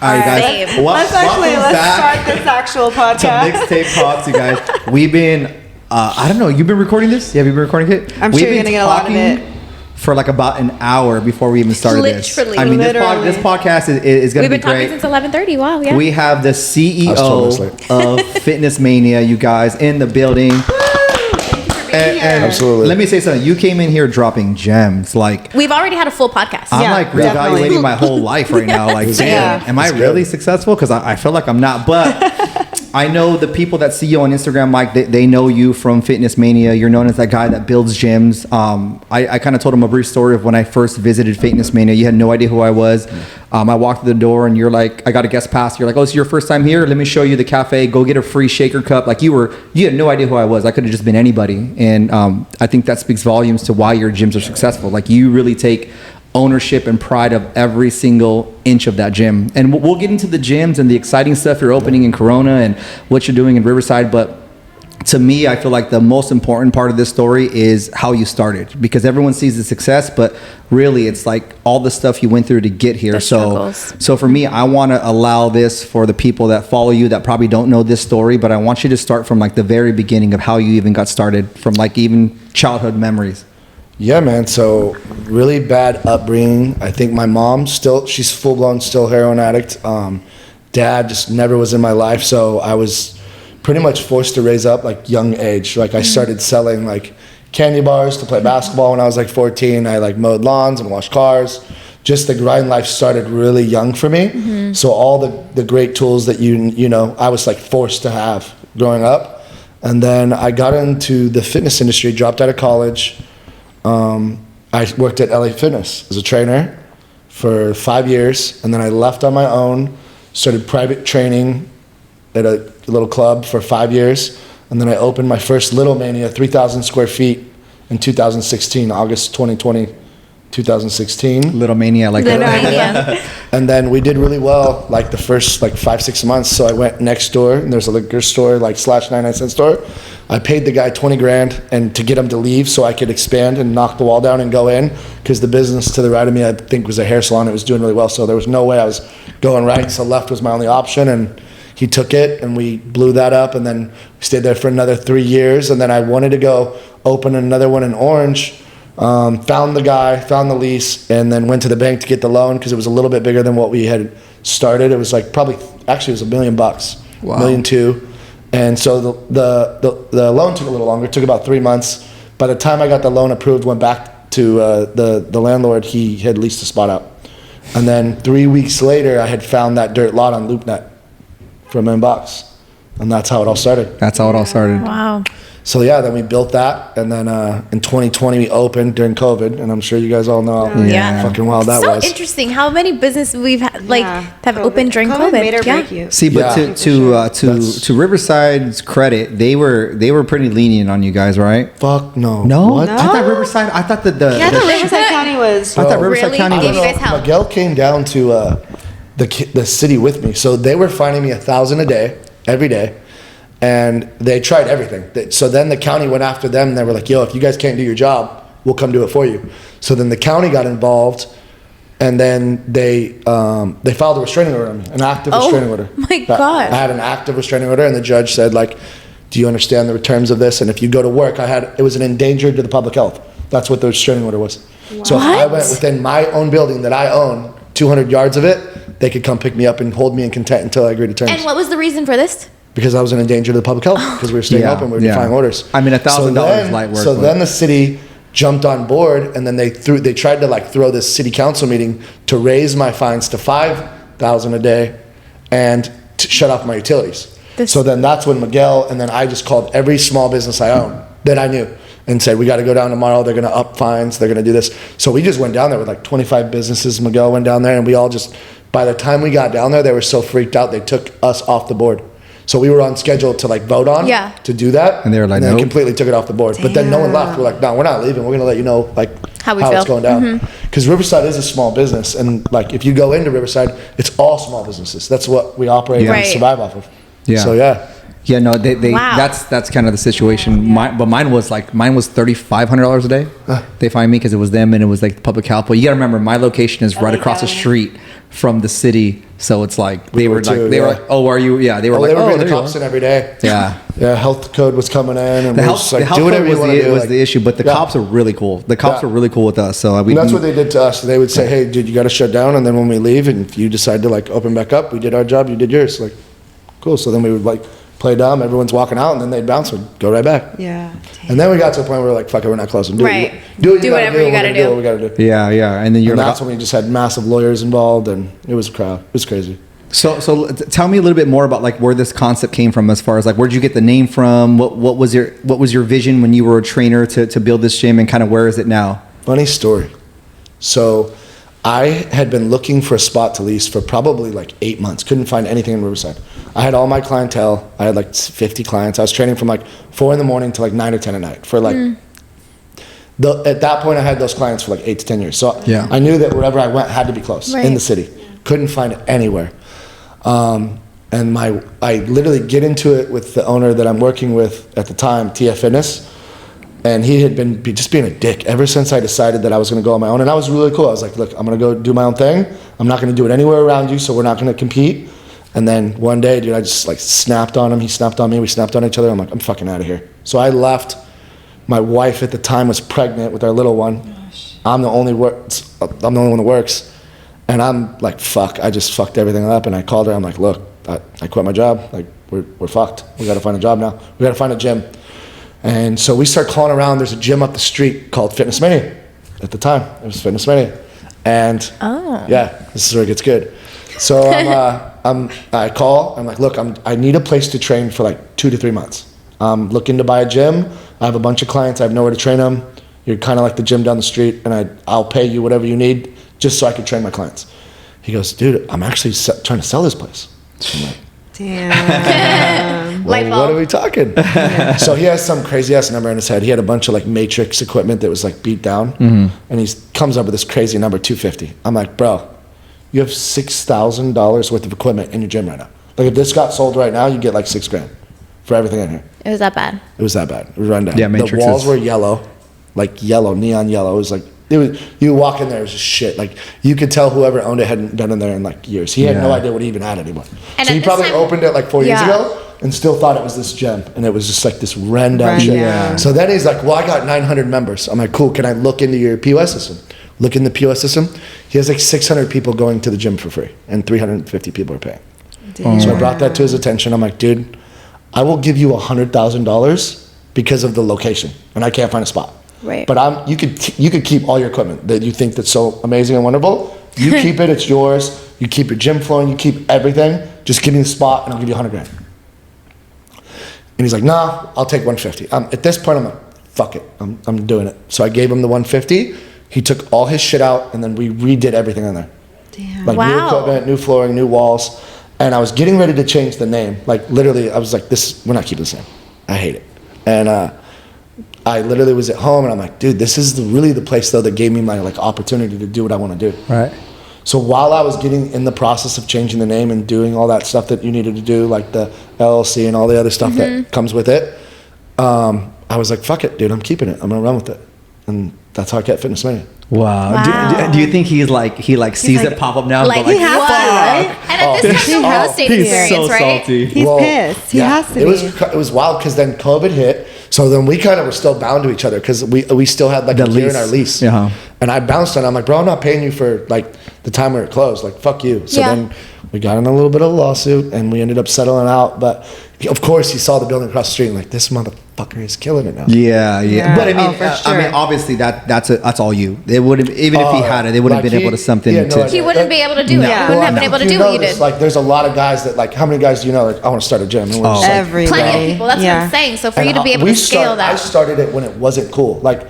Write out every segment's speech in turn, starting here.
All right, guys. Let's start this actual podcast. To Mixtape Talks, you guys. We've been, I don't know, you've been recording this? Have you been recording it? I'm sure you're going to get a lot of it. For like about an hour before we even started this. I mean, this podcast is going to be great. We've been talking since 11:30. Wow, yeah. We have the CEO of Fitness Mania, you guys, in the building. And absolutely. Let me say something. You came in here dropping gems. Like, we've already had a full podcast. I'm like reevaluating my whole life right now. Like, damn, am I really successful? Because I feel like I'm not. But I know the people that see you on Instagram, Mike, they know you from Fitness Mania. You're known as that guy that builds gyms. I kind of told him a brief story of when I first visited Fitness Mania. You had no idea who I was. I walked through the door and you're like, I got a guest pass. You're like, oh, it's your first time here? Let me show you the cafe. Go get a free shaker cup. Like you had no idea who I was. I could have just been anybody. And I think that speaks volumes to why your gyms are successful. Like you really take ownership and pride of every single inch of that gym. And we'll get into the gyms and the exciting stuff you're opening in Corona and what you're doing in Riverside. But to me, I feel like the most important part of this story is how you started, because everyone sees the success, but really it's like all the stuff you went through to get here. So for me, I want to allow this for the people that follow you that probably don't know this story, but I want you to start from like the very beginning of how you even got started, from like even childhood memories. Yeah, man. So really bad upbringing. I think my mom she's full blown still heroin addict. Dad just never was in my life. So I was pretty much forced to raise up like young age. Like I started selling like candy bars to play basketball when I was like 14. I like mowed lawns and washed cars. Just the grind life started really young for me. Mm-hmm. So all the great tools that you know, I was like forced to have growing up. And then I got into the fitness industry, dropped out of college. I worked at LA Fitness as a trainer for 5 years, and then I left on my own, started private training at a little club for 5 years, and then I opened my first Little Mania, 3,000 square feet in 2016, August 2020, 2016. Little Mania, like that. And then we did really well, like the first like 5-6 months. So I went next door, and there's a liquor store, like / 99-cent store. I paid the guy 20 grand and to get him to leave so I could expand and knock the wall down and go in, because the business to the right of me, I think, was a hair salon. It was doing really well. So there was no way I was going right. So left was my only option, and he took it and we blew that up, and then we stayed there for another 3 years. And then I wanted to go open another one in Orange. Found the guy, found the lease, and then went to the bank to get the loan because it was a little bit bigger than what we had started. It was like it was $1 million, wow. $1.2 million. And so the loan took a little longer. It took about 3 months. By the time I got the loan approved, went back to the landlord. He had leased the spot out. And then 3 weeks later, I had found that dirt lot on LoopNet for $1 million. And that's how it all started. Wow. So yeah, then we built that, and then in 2020 we opened during COVID, and I'm sure you guys all know how fucking wild that was. So interesting how many businesses we've had have opened during COVID. Made or break you. See, but to Riverside's credit, they were pretty lenient on you guys, right? Fuck no. No? What? I thought Riverside. I thought Riverside County was. I thought Riverside County Gave you was. guys help? Miguel came down to the city with me, so they were finding me $1,000 a day every day. And they tried everything. So then the county went after them, and they were like, yo, if you guys can't do your job, we'll come do it for you. So then the county got involved, and then they filed a restraining order on me, an active restraining order. My God. I had an active restraining order, and the judge said, like, do you understand the terms of this? And if you go to work, it was an endanger to the public health. That's what the restraining order was. Wow. So if I went within my own building that I own, 200 yards of it, they could come pick me up and hold me in contempt until I agreed to terms. And what was the reason for this? Because I was in danger to the public health, because we were staying open, we were defying orders. I mean, $1,000 light work. So then the city jumped on board, and then they tried to throw this city council meeting to raise my fines to $5,000 a day and to shut off my utilities. So then that's when Miguel, and then I just called every small business I own that I knew and said, we got to go down tomorrow. They're going to up fines. They're going to do this. So we just went down there with like 25 businesses. Miguel went down there, and we all just, by the time we got down there, they were so freaked out, they took us off the board. So we were on schedule to vote on to do that. And they were like, no. Nope. Completely took it off the board. Damn. But then no one left. We're like, no, we're not leaving. We're going to let you know how it's going down. Because Riverside is a small business. And if you go into Riverside, it's all small businesses. That's what we operate and survive off of. Yeah. So Yeah, no, that's kind of the situation. But mine was $3,500 a day. They fined me because it was them, and it was like public health. But you got to remember, my location is right across the street from the city So it's like they were too, like they were like, oh, are you? Yeah, they were like, they were oh, bringing there the you cops are. in every day. Yeah. Yeah, health code was coming in, and The we were health, just the like, health do whatever code you was want to do. was the issue, but the cops are really cool. The cops are really cool with us. So And that's what they did to us. They would say, hey, dude, you got to shut down, and then when we leave, and if you decide to like open back up, we did our job, you did yours. Like, cool. So then we would like play dumb, everyone's walking out, and then they'd bounce and go right back. Yeah. And then we got to a point where we're like, fuck it, we're not closing. Right. Do whatever you gotta do. What we gotta do. Yeah, yeah. And then you're And like, that's when we just had massive lawyers involved, and it was a crowd. It was crazy. so tell me a little bit more about like where this concept came from, as far as like where'd you get the name from? What was your vision when you were a trainer to build this gym, and kind of where is it now? Funny story. So I had been looking for a spot to lease for probably like 8 months. Couldn't find anything in Riverside. I had all my clientele. I had like 50 clients. I was training from like 4 a.m. to like 9 or 10 at night for like, at that point I had those clients for like 8 to 10 years. So Yeah. I knew that wherever I went had to be close in the city. Couldn't find it anywhere. And I literally get into it with the owner that I'm working with at the time, TF Fitness. And he had been just being a dick ever since I decided that I was going to go on my own. And I was really cool. I was like, look, I'm going to go do my own thing. I'm not going to do it anywhere around you, so we're not going to compete. And then one day, dude, I just like snapped on him. He snapped on me. We snapped on each other. I'm like, I'm fucking out of here. So I left. My wife at the time was pregnant with our little one. I'm the only one that works. And I'm like, fuck, I just fucked everything up. And I called her. I'm like, look, I quit my job. Like, we're fucked. We got to find a job now. We got to find a gym. And so we start calling around. There's a gym up the street called Fitness Mania. At the time, it was Fitness Mania. And yeah, this is where it gets good. So I call. I'm like, look, I need a place to train for like 2 to 3 months. I'm looking to buy a gym. I have a bunch of clients. I have nowhere to train them. You're kind of like the gym down the street, and I'll pay you whatever you need just so I can train my clients. He goes, dude, I'm actually trying to sell this place. I'm like, damn. well, what are we talking? So he has some crazy ass number in his head. He had a bunch of like Matrix equipment that was like beat down, and he comes up with this crazy number, 250. I'm like, bro, you have $6,000 worth of equipment in your gym right now. Like if this got sold right now, you get like $6,000 for everything in here. It was that bad. It was that bad. It was run down. Yeah, Matrix. The walls were yellow, like yellow, neon yellow. It was like you walk in there, it was just shit. Like you could tell whoever owned it hadn't been in there in like years. He had no idea what he even had anymore. And so he at probably this time- opened it like 4 years ago and still thought it was this gym, and it was just like this ran down shit. Yeah. So then he's like, well, I got 900 members. I'm like, cool, can I look into your POS system? Look in the POS system. He has like 600 people going to the gym for free, and 350 people are paying. So I brought that to his attention. I'm like, dude, I will give you $100,000 because of the location, and I can't find a spot. Right. But you could keep all your equipment that you think that's so amazing and wonderful. You keep it, it's yours. You keep your gym flowing, you keep everything. Just give me the spot, and I'll give you $100,000. And he's like, nah, I'll take 150. At this point, I'm like, fuck it, I'm doing it. So I gave him the 150. He took all his shit out, and then we redid everything in there. Damn. Like new equipment, new flooring, new walls. And I was getting ready to change the name. Like literally, I was like, we're not keeping the same. I hate it. And I literally was at home, and I'm like, dude, this is really the place though that gave me my like opportunity to do what I want to do. Right. So while I was getting in the process of changing the name and doing all that stuff that you needed to do, like the LLC and all the other stuff that comes with it, I was like, fuck it, dude, I'm keeping it. I'm gonna run with it. And that's how I kept Fitness Mania. Wow. Do you think he sees it pop up now? Like, he has to, right? And at this time, the real estate experience, right? salty. He's pissed. He has to It was wild because then COVID hit. So then we kind of were still bound to each other because we still had like The a year in lease. our lease. Yeah. And I bounced on it. I'm like, bro, I'm not paying you for like the time where it closed. Like, fuck you. So then we got in a little bit of a lawsuit, and we ended up settling out. But of course, he saw the building across the street and like, this motherfucker is killing it now. Yeah. But I mean, for sure. I mean, obviously that's all you. They wouldn't, even if he had it, they wouldn't have been able to something to. He wouldn't be able to do it. He Yeah. wouldn't have been able to do what you did. Like, there's a lot of guys that like, how many guys do you know? Like, I want to start a gym. And we're just like, Everybody. Plenty of people. That's what I'm saying. So for you to be able to scale I that. started it when it wasn't cool. Like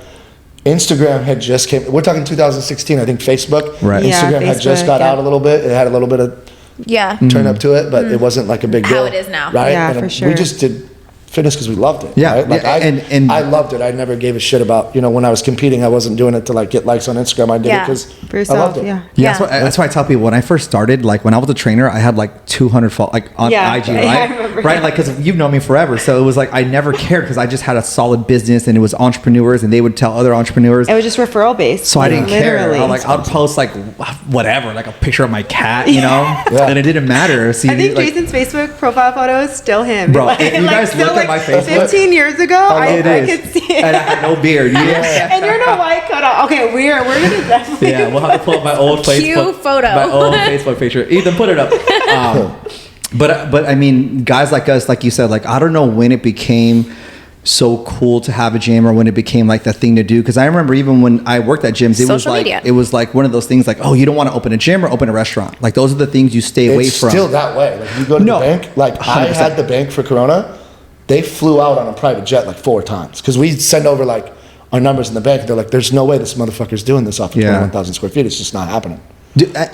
Instagram had just came. We're talking 2016. I think Facebook. Right. Yeah, Instagram had just Facebook, got yeah. out a little bit. It had a little bit of Yeah. turn up to it, but it wasn't like a big How deal. it is now. Right? Yeah, And for sure. We just did fitness because we loved it. Yeah, right? Like and I loved it. I never gave a shit about, when I was competing, I wasn't doing it to like get likes on Instagram. I did it because I loved it. Yeah. Yeah, that's why I tell people when I first started, like when I was a trainer, I had like 200 followers, like on IG, right? Like, because you've known me forever, so it was like I never cared because I just had a solid business and it was entrepreneurs, and they would tell other entrepreneurs. It was just referral based. So I didn't care. I'd post like whatever, like a picture of my cat, and it didn't matter. See, I think Jason's Facebook profile photo is still him. Bro, if you guys look at my Facebook, 15 years ago, I could see it. And I had no beard. And you're in a white cutoff. Okay, we're gonna definitely. Yeah, we'll have to pull up my old Facebook photo. My old Facebook picture. Ethan, put it up. But I mean, guys like us, like you said, like I don't know when it became so cool to have a gym or when it became like the thing to do. Because I remember even when I worked at gyms, it was like one of those things like, oh, you don't want to open a gym or open a restaurant. Like those are the things you stay away from. It's still that way. Like you go to the bank. Like 100%. I had the bank for Corona. They flew out on a private jet like 4 times because we send over like our numbers in the bank. They're like, there's no way this motherfucker's doing this off of 21,000 square feet. It's just not happening.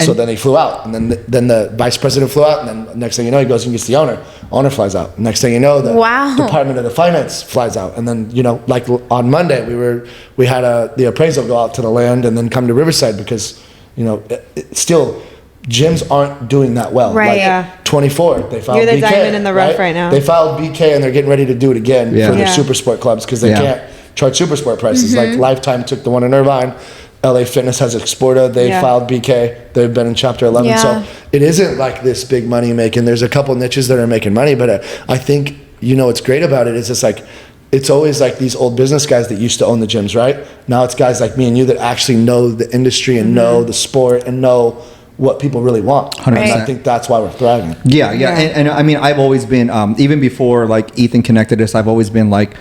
So then he flew out, and then the vice president flew out, and then next thing you know, he goes and gets the owner. Owner flies out. Next thing you know, the Department of the Finance flies out, and then like on Monday we had the appraisal go out to the land and then come to Riverside because still gyms aren't doing that well. Right. Like 24, they filed. You're the BK, diamond in the rough right now. They filed BK, and they're getting ready to do it again for their super sport clubs because they can't charge super sport prices. Like Lifetime took the one in Irvine. LA Fitness has Exporta. They filed BK. They've been in Chapter 11. Yeah. So it isn't like this big money making. There's a couple niches that are making money, but I think what's great about it is it's like it's always like these old business guys that used to own the gyms, right? Now it's guys like me and you that actually know the industry and know the sport and know what people really want. 100%. And I think that's why we're thriving. Yeah. And I mean, I've always been even before like Ethan connected us, I've always been like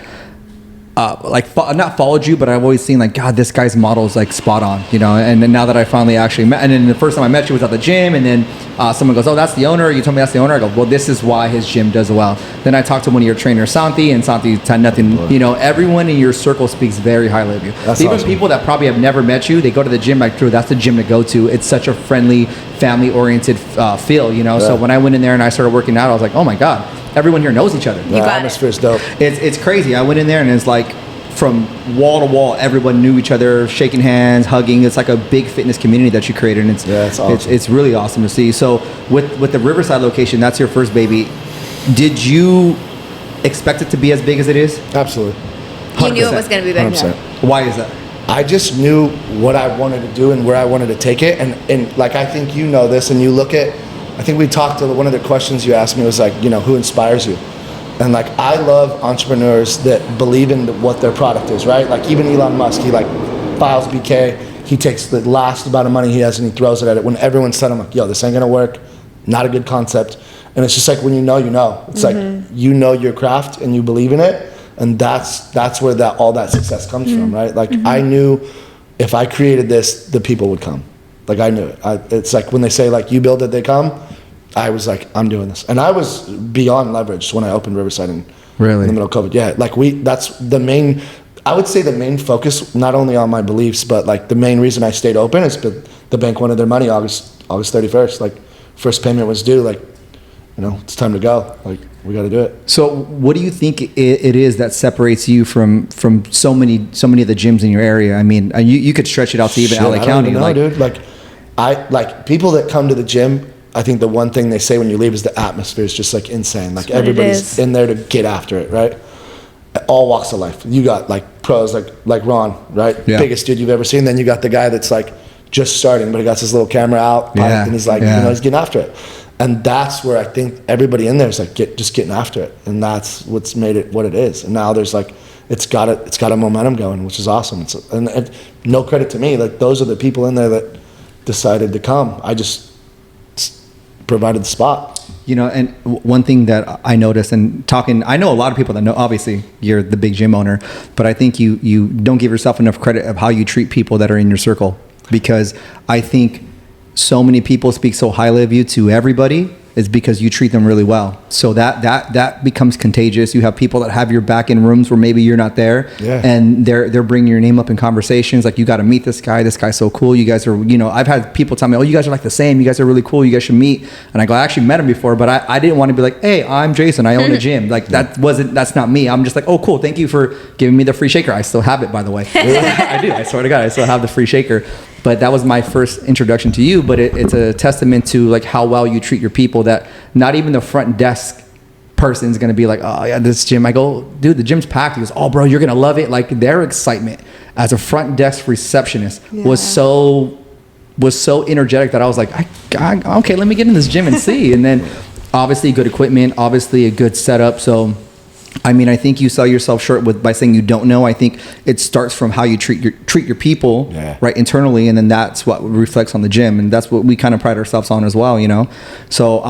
not followed you, but I've always seen like, God, this guy's model is like spot on, and then now that I finally actually met, and then the first time I met you was at the gym, and then someone goes, oh, that's the owner. You told me that's the owner. I go, well, this is why his gym does well. Then I talked to one of your trainers, Santi, and Santi had nothing, everyone in your circle speaks very highly of you. That's even awesome. People that probably have never met you, they go to the gym like, Drew, that's the gym to go to. It's such a friendly, family-oriented feel, So when I went in there and I started working out, I was like, oh my God, everyone here knows each other. The atmosphere's dope. It's crazy. I went in there and it's like from wall to wall, everyone knew each other, shaking hands, hugging. It's like a big fitness community that you created, and it's awesome. It's really awesome to see. So with the Riverside location, that's your first baby. Did you expect it to be as big as it is? Absolutely. 100%. You knew it was going to be big. 100%. Why is that? I just knew what I wanted to do and where I wanted to take it, and like I think you know this, and you look at. I think we talked to one of the questions you asked me was like, who inspires you? And like, I love entrepreneurs that believe in what their product is, right? Like even Elon Musk, he like files BK, he takes the last amount of money he has and he throws it at it. When everyone's said, I'm like, yo, this ain't gonna work, not a good concept. And it's just like, when you know. It's like, your craft and you believe in it. And that's where all that success comes from, right? Like I knew if I created this, the people would come. Like I knew it. It's like when they say like, you build it, they come. I was like, I'm doing this. And I was beyond leveraged when I opened Riverside in the middle of COVID. Yeah, like that's the main, I would say the main focus, not only on my beliefs, but like the main reason I stayed open is the bank wanted their money August 31st. Like first payment was due, like, it's time to go. Like we got to do it. So what do you think it is that separates you from so many of the gyms in your area? I mean, you could stretch it out to even LA County. I don't know, dude. Like I like people that come to the gym. I think the one thing they say when you leave is the atmosphere is just like insane. Like everybody's in there to get after it, right? All walks of life. You got like pros like Ron, right? Yeah. Biggest dude you've ever seen. Then you got the guy that's like just starting, but he got his little camera out, and he's like, he's getting after it. And that's where I think everybody in there is like just getting after it, and that's what's made it what it is. And now there's like it's got a momentum going, which is awesome. And no credit to me. Like those are the people in there that decided to come. I just provided the spot. And one thing that I noticed and talking, I know a lot of people that know, obviously you're the big gym owner, but I think you don't give yourself enough credit of how you treat people that are in your circle, because I think so many people speak so highly of you to everybody, is because you treat them really well. So that becomes contagious. You have people that have your back in rooms where maybe you're not there, and they're bringing your name up in conversations. Like, you got to meet this guy. This guy's so cool. You guys are, I've had people tell me, oh, you guys are like the same. You guys are really cool. You guys should meet. And I go, I actually met him before, but I didn't want to be like, hey, I'm Jason. I own a gym. Like, that's not me. I'm just like, oh, cool. Thank you for giving me the free shaker. I still have it, by the way. I do. I swear to God, I still have the free shaker. But that was my first introduction to you. But it's a testament to like how well you treat your people, that not even the front desk person is going to be like, oh yeah, this gym. I go, dude, the gym's packed. He goes, oh bro, you're going to love it. Like, their excitement as a front desk receptionist was so energetic that I was like, okay, let me get in this gym and see. And then obviously good equipment, obviously a good setup. So I mean, I think you sell yourself short by saying you don't know. I think it starts from how you treat your people, right, internally, and then that's what reflects on the gym, and that's what we kind of pride ourselves on as well, So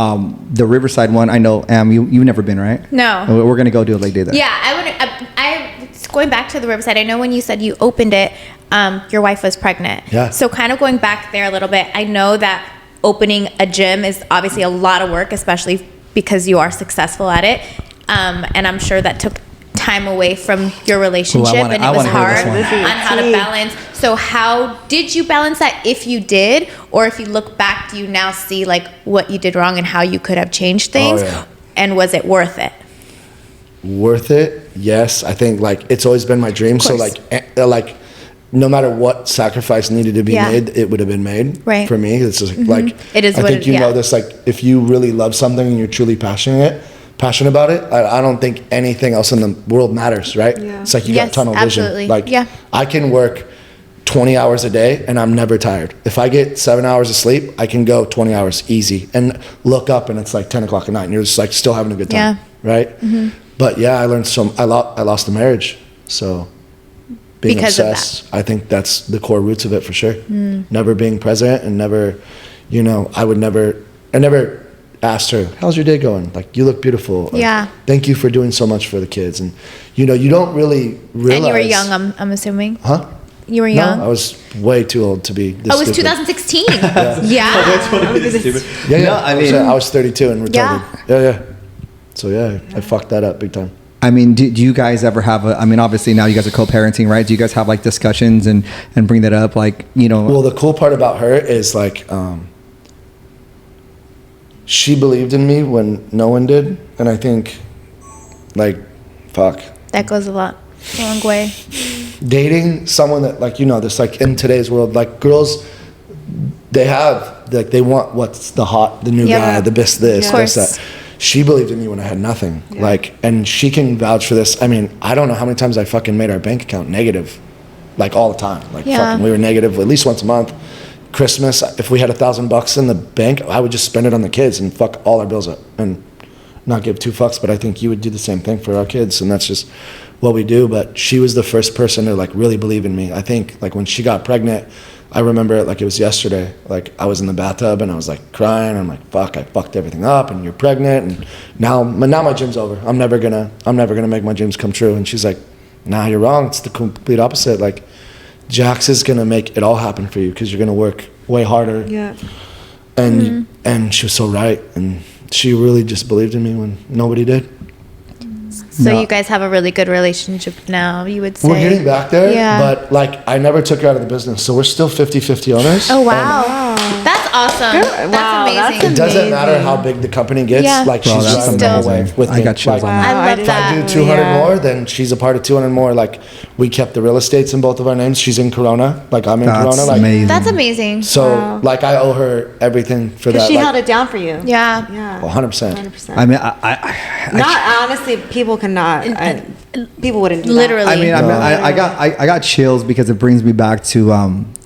the Riverside one, I know, you've never been, right? No. We're gonna go do a leg day there. Yeah, I going back to the Riverside. I know when you said you opened it, your wife was pregnant. Yeah. So kind of going back there a little bit, I know that opening a gym is obviously a lot of work, especially because you are successful at it. And I'm sure that took time away from your relationship, and it was hard on how to balance. So how did you balance that, if you did? Or if you look back, do you now see like what you did wrong and how you could have changed things? And was it worth it? Worth it? Yes. I think like it's always been my dream. So like no matter what sacrifice needed to be made, it would have been made for me. It's just like, it is. I think you know this, like if you really love something and you're truly passionate about it, I don't think anything else in the world matters, right? Yeah. It's like you got tunnel vision. Like I can work 20 hours a day and I'm never tired. If I get 7 hours of sleep, I can go 20 hours easy and look up and it's like 10 o'clock at night and you're just like still having a good time, right? But I learned I lost a marriage, so being obsessed, I think that's the core roots of it for sure. Never being present and never, I never asked her, how's your day going? Like, you look beautiful. Like, thank you for doing so much for the kids. And you don't really realize. And you were young, I'm assuming. Huh? You were young? No, I was way too old to be this it was 2016. I was 32 and retarded. So I fucked that up big time. I mean, do you guys ever have obviously now you guys are co-parenting, right? Do you guys have like discussions and bring that up? Like, Well, the cool part about her is like, she believed in me when no one did, and I think, like, fuck. That goes a long way. Dating someone that, like, this, like, in today's world, like, girls, they want what's the new guy, the best this, that. She believed in me when I had nothing, like, and she can vouch for this. I mean, I don't know how many times I fucking made our bank account negative, like, all the time. Like, fucking, we were negative at least once a month. Christmas, if we had $1,000 in the bank, I would just spend it on the kids and fuck all our bills up and not give two fucks. But I think you would do the same thing for our kids, and that's just what we do. But she was the first person to like really believe in me. I think like when she got pregnant, I remember it like it was yesterday. Like I was in the bathtub and I was like crying. I'm like, fuck, I fucked everything up, and you're pregnant, and now my gym's over. I'm never gonna make my dreams come true. And she's like, nah, you're wrong. It's the complete opposite. Like, Jax is gonna make it all happen for you because you're gonna work way harder. Yeah. And she was so right, and she really just believed in me when nobody did. So you guys have a really good relationship now, you would say? We're getting back there, but like I never took her out of the business, so we're still 50-50 owners. Oh wow. That's awesome. That's amazing. It doesn't matter how big the company gets, like she's running the whole way with me. I got chills on that. I love that. If I do 200 more, then she's a part of 200 more. Like we kept the real estates in both of our names. She's in Corona, like I'm in Corona. Like amazing. That's amazing. So like I owe her everything for that. Because she held it down for you. Yeah. Well, 100%. I mean, not honestly, people cannot. People wouldn't do literally. That. I got chills because it brings me back to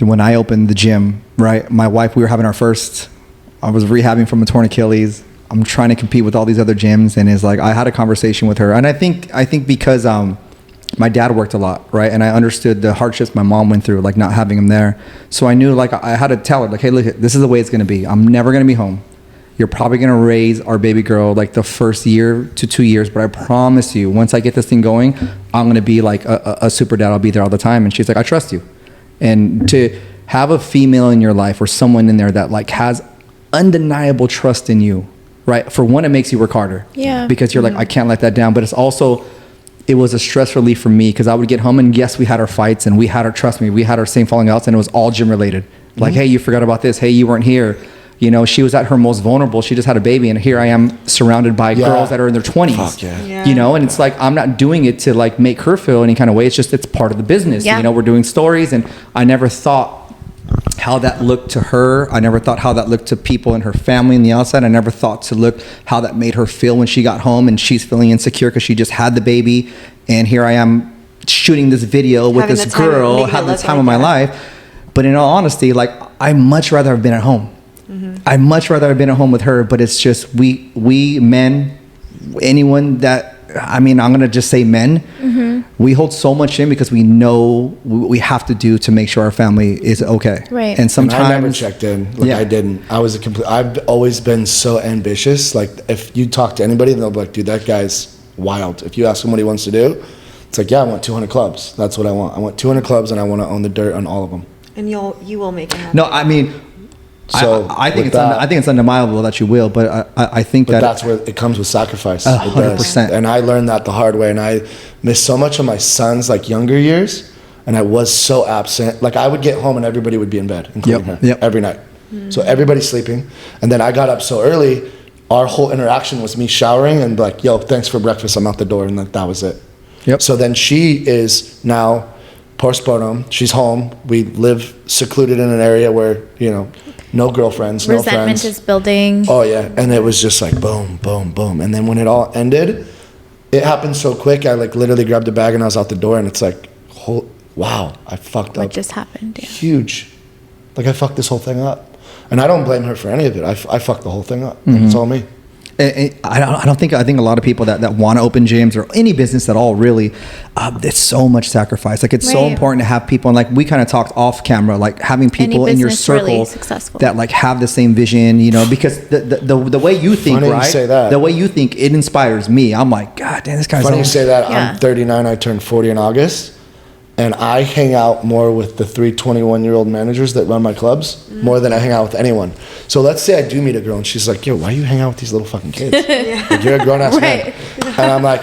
when I opened the gym. Right, my wife, we were having I was rehabbing from a torn Achilles. I'm trying to compete with all these other gyms, and it's like I had a conversation with her, and I think because my dad worked a lot, right, and I understood the hardships my mom went through, like not having him there. So I knew like I had to tell her like, hey, look, this is the way it's gonna be. I'm never gonna be home. You're probably gonna raise our baby girl like the first year to 2 years, but I promise you, once I get this thing going, I'm gonna be like a super dad. I'll be there all the time. And she's like, I trust you. And to have a female in your life or someone in there that like has undeniable trust in you, right? For one, it makes you work harder. Yeah. Because you're like, I can't let that down. But it's also, it was a stress relief for me because I would get home and yes, we had our fights and we had our same falling outs and it was all gym related. Like, hey, you forgot about this. Hey, you weren't here. You know, she was at her most vulnerable. She just had a baby, and here I am surrounded by girls that are in their 20s. Fuck yeah. You know, and it's like, I'm not doing it to like make her feel any kind of way. It's just, it's part of the business. You know, we're doing stories, and I never thought how that looked to her. I never thought how that looked to people in her family on the outside. I never thought to look how that made her feel when she got home and she's feeling insecure because she just had the baby. And here I am shooting this video with this girl, having the time of my life. But in all honesty, like, I'd much rather have been at home. I'd much rather have been at home with her, but it's just we men, anyone that, I mean, I'm going to just say men, we hold so much in because we know we have to do to make sure our family is okay. Right. And sometimes I never checked in. Like, I didn't. I've always been so ambitious. Like, if you talk to anybody, they'll be like, dude, that guy's wild. If you ask him what he wants to do, it's like, yeah, I want 200 clubs. That's what I want. I want 200 clubs, and I want to own the dirt on all of them. And you will make it happen. No, I mean, so I think it's undeniable that you will, but I think that that's where it comes with sacrifice. 100%. And I learned that the hard way, and I missed so much of my son's like younger years, and I was so absent. Like, I would get home and everybody would be in bed, including her, every night. So everybody's sleeping, and then I got up so early. Our whole interaction was me showering and like, yo, thanks for breakfast. I'm out the door, and that was it. So then she is now postpartum. She's home. We live secluded in an area where, you know, no girlfriends, no friends. Resentment is building. Oh yeah, and it was just like boom, boom, boom. And then when it all ended, it happened so quick. I like literally grabbed a bag and I was out the door, and it's like, wow, I fucked up. What just happened? Yeah. Huge. Like, I fucked this whole thing up. And I don't blame her for any of it. I fucked the whole thing up. It's all me. I think a lot of people that want to open gyms or any business at all, really, it's so much sacrifice. Like, it's so important to have people, and like we kind of talked off camera, like having people in your circle really that like have the same vision, you know, because the way you think, Funny right? You say that. The way you think, it inspires me. I'm like, God damn, this guy's Funny you say that. Yeah. I'm 39. I turned 40 in August. And I hang out more with the 3 21-year-old managers that run my clubs more than I hang out with anyone. So let's say I do meet a girl and she's like, yo, why do you hang out with these little fucking kids? Like, you're a grown-ass man. And I'm like,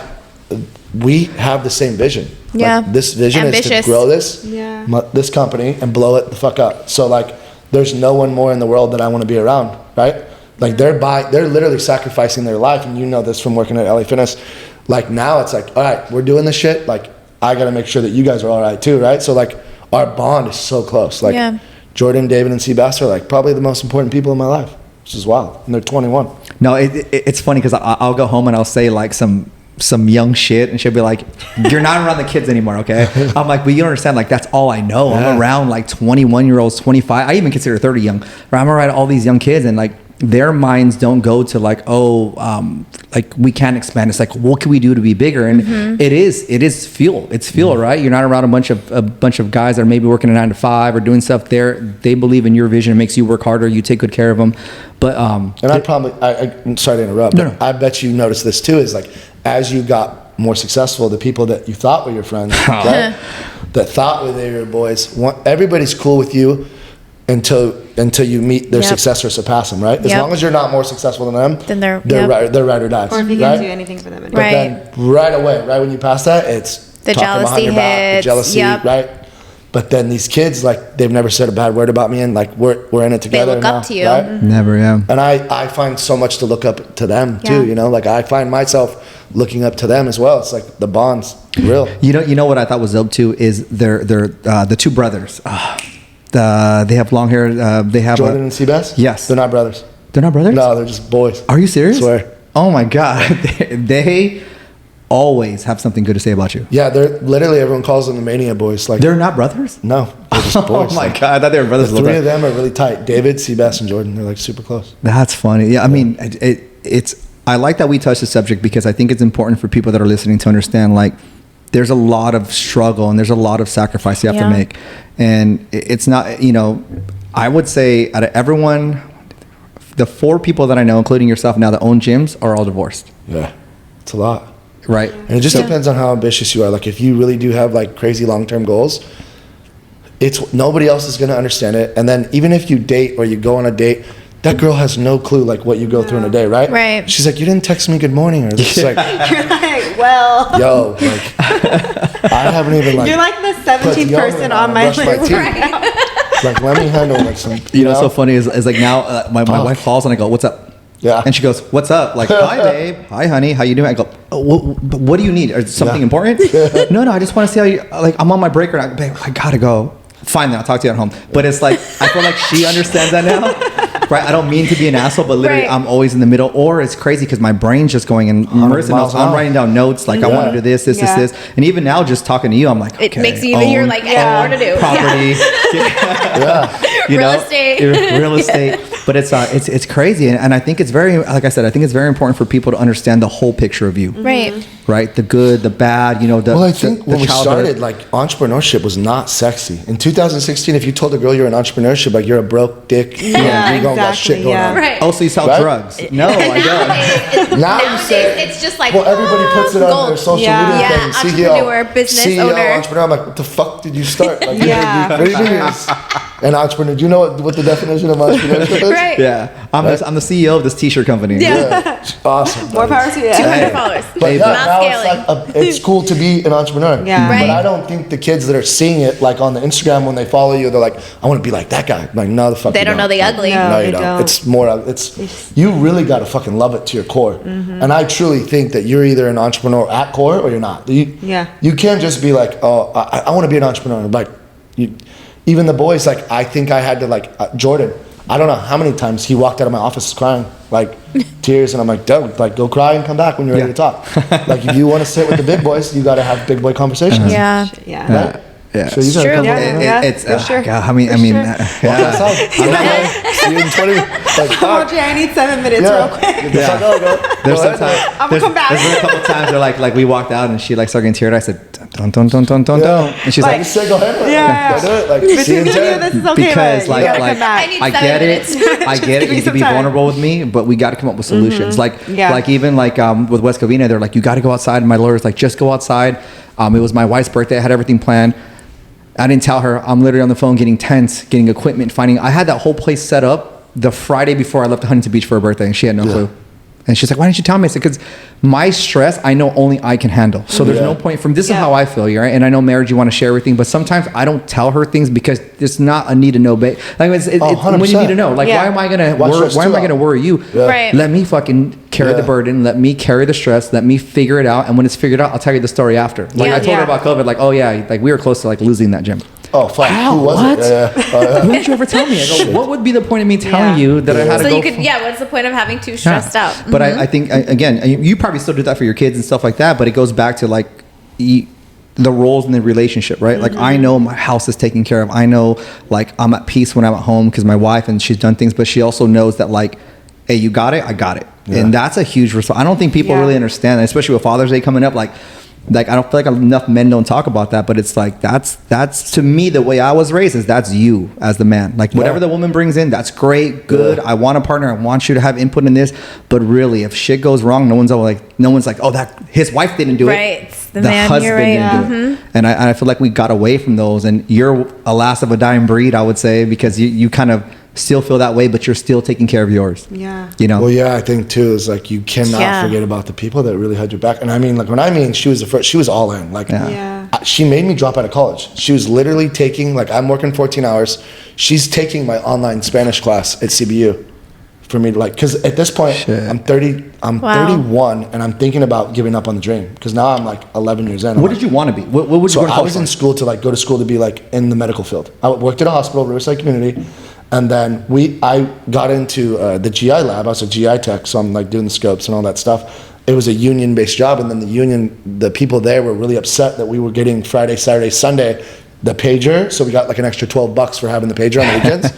we have the same vision. Yeah. Like, this vision is to grow this company and blow it the fuck up. So like, there's no one more in the world that I want to be around, right? Like, they're literally sacrificing their life. And you know this from working at LA Fitness. Like, now it's like, all right, we're doing this shit. Like, I got to make sure that you guys are all right too, right? So like, our bond is so close. Like, Jordan, David, and Seabass are like probably the most important people in my life, which is wild. And they're 21. No, it's funny because I'll go home and I'll say like some young shit, and she'll be like, you're not around the kids anymore, okay? I'm like, but you don't understand, like, that's all I know. I'm around like 21-year-olds, 25. I even consider 30 young. I'm around all these young kids, and like, their minds don't go to like, like, we can't expand. It's like, what can we do to be bigger? And it is fuel. It's fuel, right? You're not around a bunch of guys that are maybe working a 9 to 5 or doing stuff there. They believe in your vision. It makes you work harder. You take good care of them. But and I'm sorry to interrupt. No. I bet you noticed this too. Is like, as you got more successful, the people that you thought were your friends, right? That thought they were your boys, everybody's cool with you until you meet their successor, surpass them, right? As long as you're not more successful than them, then they're ride or die. Or if you can't do anything for them anymore. But then right away, right when you pass that, it's the jealousy hits. The jealousy, right? But then these kids, like, they've never said a bad word about me, and like, we're in it together. They look up to you. Right? Never, And I find so much to look up to them too. You know, like, I find myself looking up to them as well. It's like the bond's real. You know what I thought was dope too is they're the two brothers. They have long hair. They have Jordan and Seabass? Yes. They're not brothers. They're not brothers? No, they're just boys. Are you serious? I swear. Oh my God. They always have something good to say about you. Yeah, they're literally, everyone calls them the Mania Boys. Like, they're not brothers? No, they're just boys. Oh my God, I thought they were brothers. The three of them are really tight. David, Seabass, and Jordan, they're like super close. That's funny. Yeah, I mean, it's I like that we touched the subject because I think it's important for people that are listening to understand, like, there's a lot of struggle and there's a lot of sacrifice you have to make. And it's not, you know, I would say out of everyone, the 4 people that I know, including yourself now, that own gyms are all divorced. Yeah, it's a lot. Right. And it just depends on how ambitious you are. Like, if you really do have like crazy long-term goals, it's nobody else is going to understand it. And then even if you date or you go on a date, that girl has no clue like what you go through in a day, right? Right. She's like, you didn't text me good morning, or this is like, You're like, well. yo, like, I haven't even like. You're like the 17th person on my list right now. Like, let me handle like some. You know, what's so funny is like now my wife calls and I go, "What's up?" Yeah. And she goes, "What's up?" Like, "Hi, babe. Hi, honey. How you doing?" I go, what do you need? Is something important? No, I just want to see how you. Like, I'm on my break right now. Babe, I gotta go. Finally, I'll talk to you at home. But it's like I feel like she understands that now. Right, I don't mean to be an asshole, but literally I'm always in the middle. Or it's crazy because my brain's just going in immersive. I'm writing down notes like I want to do this. And even now, just talking to you, I'm like, okay, it makes you even you're like, I have more to do. Property, real estate. But it's crazy, and I think it's very, like I said, I think it's very important for people to understand the whole picture of you. Right, the good, the bad. You know, well, I think when we started, like entrepreneurship was not sexy. In 2016, if you told a girl you're an entrepreneurship, like you're a broke dick, you got shit going on. Right. Oh, so you sell drugs? No, I don't. Nowadays, it's just like, well, everybody puts it on their social media thing. Entrepreneur, business owner. Entrepreneur. I'm like, what the fuck did you start? Like, what do you mean an entrepreneur? Do you know what the definition of entrepreneurship is? Right. Yeah. I'm the CEO of this t-shirt company. Yeah. Awesome. More power to you. 200 followers. But now it's like it's cool to be an entrepreneur. Yeah. Right. But I don't think the kids that are seeing it like on the Instagram when they follow you, they're like, I want to be like that guy. I'm like, no, the fuck. They don't know the ugly. No, you don't. It's more. It's you really got to fucking love it to your core. And I truly think that you're either an entrepreneur at core or you're not. You can't just be like, oh, I want to be an entrepreneur. Like, even the boys, like, I think I had to like Jordan. I don't know how many times he walked out of my office crying, like tears, and I'm like, dude, like go cry and come back when you're ready to talk. Like if you want to sit with the big boys, you got to have big boy conversations. Yeah. Right? Yeah, so you it's true. It's sure. God, I mean, see you in 20. Like, come on, Jay, I need 7 minutes real quick. There's sometimes. I'm gonna come back. There's a couple times where like we walked out and she like started getting teared. I said, don't, and she's like, go ahead. Do it. Like, this is okay. Because like I get it. I get it. You can be vulnerable with me, but we got to come up with solutions. Like even like with West Covina, they're like, you got to go outside. And my lawyer's like, just go outside. It was my wife's birthday. I had everything planned. I didn't tell her. I'm literally on the phone getting tents, getting equipment, I had that whole place set up the Friday before I left to Huntington Beach for her birthday, and she had no clue. And she's like, why didn't you tell me? I said, because my stress, I know only I can handle. So there's no point this is how I feel, right? And I know marriage, you want to share everything, but sometimes I don't tell her things because it's not a need to know. Like it's when you need to know. Like, why am I gonna worry you? Right. Let me fucking carry the burden. Let me carry the stress. Let me figure it out. And when it's figured out, I'll tell you the story after. Like I told her about COVID. Like, oh yeah, like we were close to like losing that gym. Oh fuck! How? Who was it? When did you ever tell me? I go, what would be the point of me telling you that I had to go? So you could, what's the point of having too stressed out? But I think again, you probably still do that for your kids and stuff like that. But it goes back to like the roles in the relationship, right? Like I know my house is taken care of. I know like I'm at peace when I'm at home because my wife and she's done things. But she also knows that like, hey, you got it, I got it, and that's a huge response. I don't think people really understand that, especially with Father's Day coming up. Like I don't feel like enough men don't talk about that, but it's like that's to me the way I was raised is that's you as the man. Like whatever the woman brings in, that's great, good. I want a partner. I want you to have input in this. But really, if shit goes wrong, no one's like, oh, that his wife didn't do it. Right, the man, husband you're right. didn't do it. And I feel like we got away from those. And you're a last of a dying breed, I would say, because you kind of still feel that way, but you're still taking care of yours. Yeah. You know. Well, I think too is like you cannot forget about the people that really had your back. And I mean, like she was the first. She was all in. Like, she made me drop out of college. She was literally taking I'm working 14 hours. She's taking my online Spanish class at CBU for me to because at this point I'm 30. I'm 31, and I'm thinking about giving up on the dream because now I'm like 11 years in. What did you want to be? What would you? I was in school to go to school to be in the medical field. I worked at a hospital, Riverside Community. And then I got into the GI lab. I was a GI tech, so I'm doing the scopes and all that stuff. It was a union-based job, and then the people there were really upset that we were getting Friday, Saturday, Sunday the pager. So we got an extra $12 for having the pager on the weekends.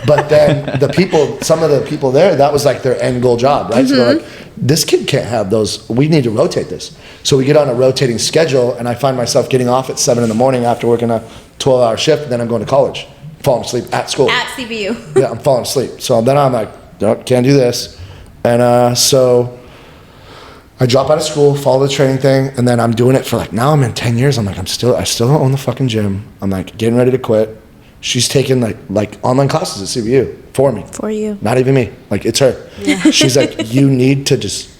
But then some of the people there, that was their end goal job, right? So they're like, this kid can't have those. We need to rotate this. So we get on a rotating schedule, and I find myself getting off at 7 a.m. after working a 12-hour shift, and then I'm going to college. Falling asleep at school. At CBU. Yeah, I'm falling asleep. So then I'm like, no, can't do this. And so I drop out of school, follow the training thing, and then I'm doing it for now I'm in 10 years. I'm I still don't own the fucking gym. I'm getting ready to quit. She's taking like online classes at CBU. for me. For you. Not even me. Like, it's her. She's like, you need to just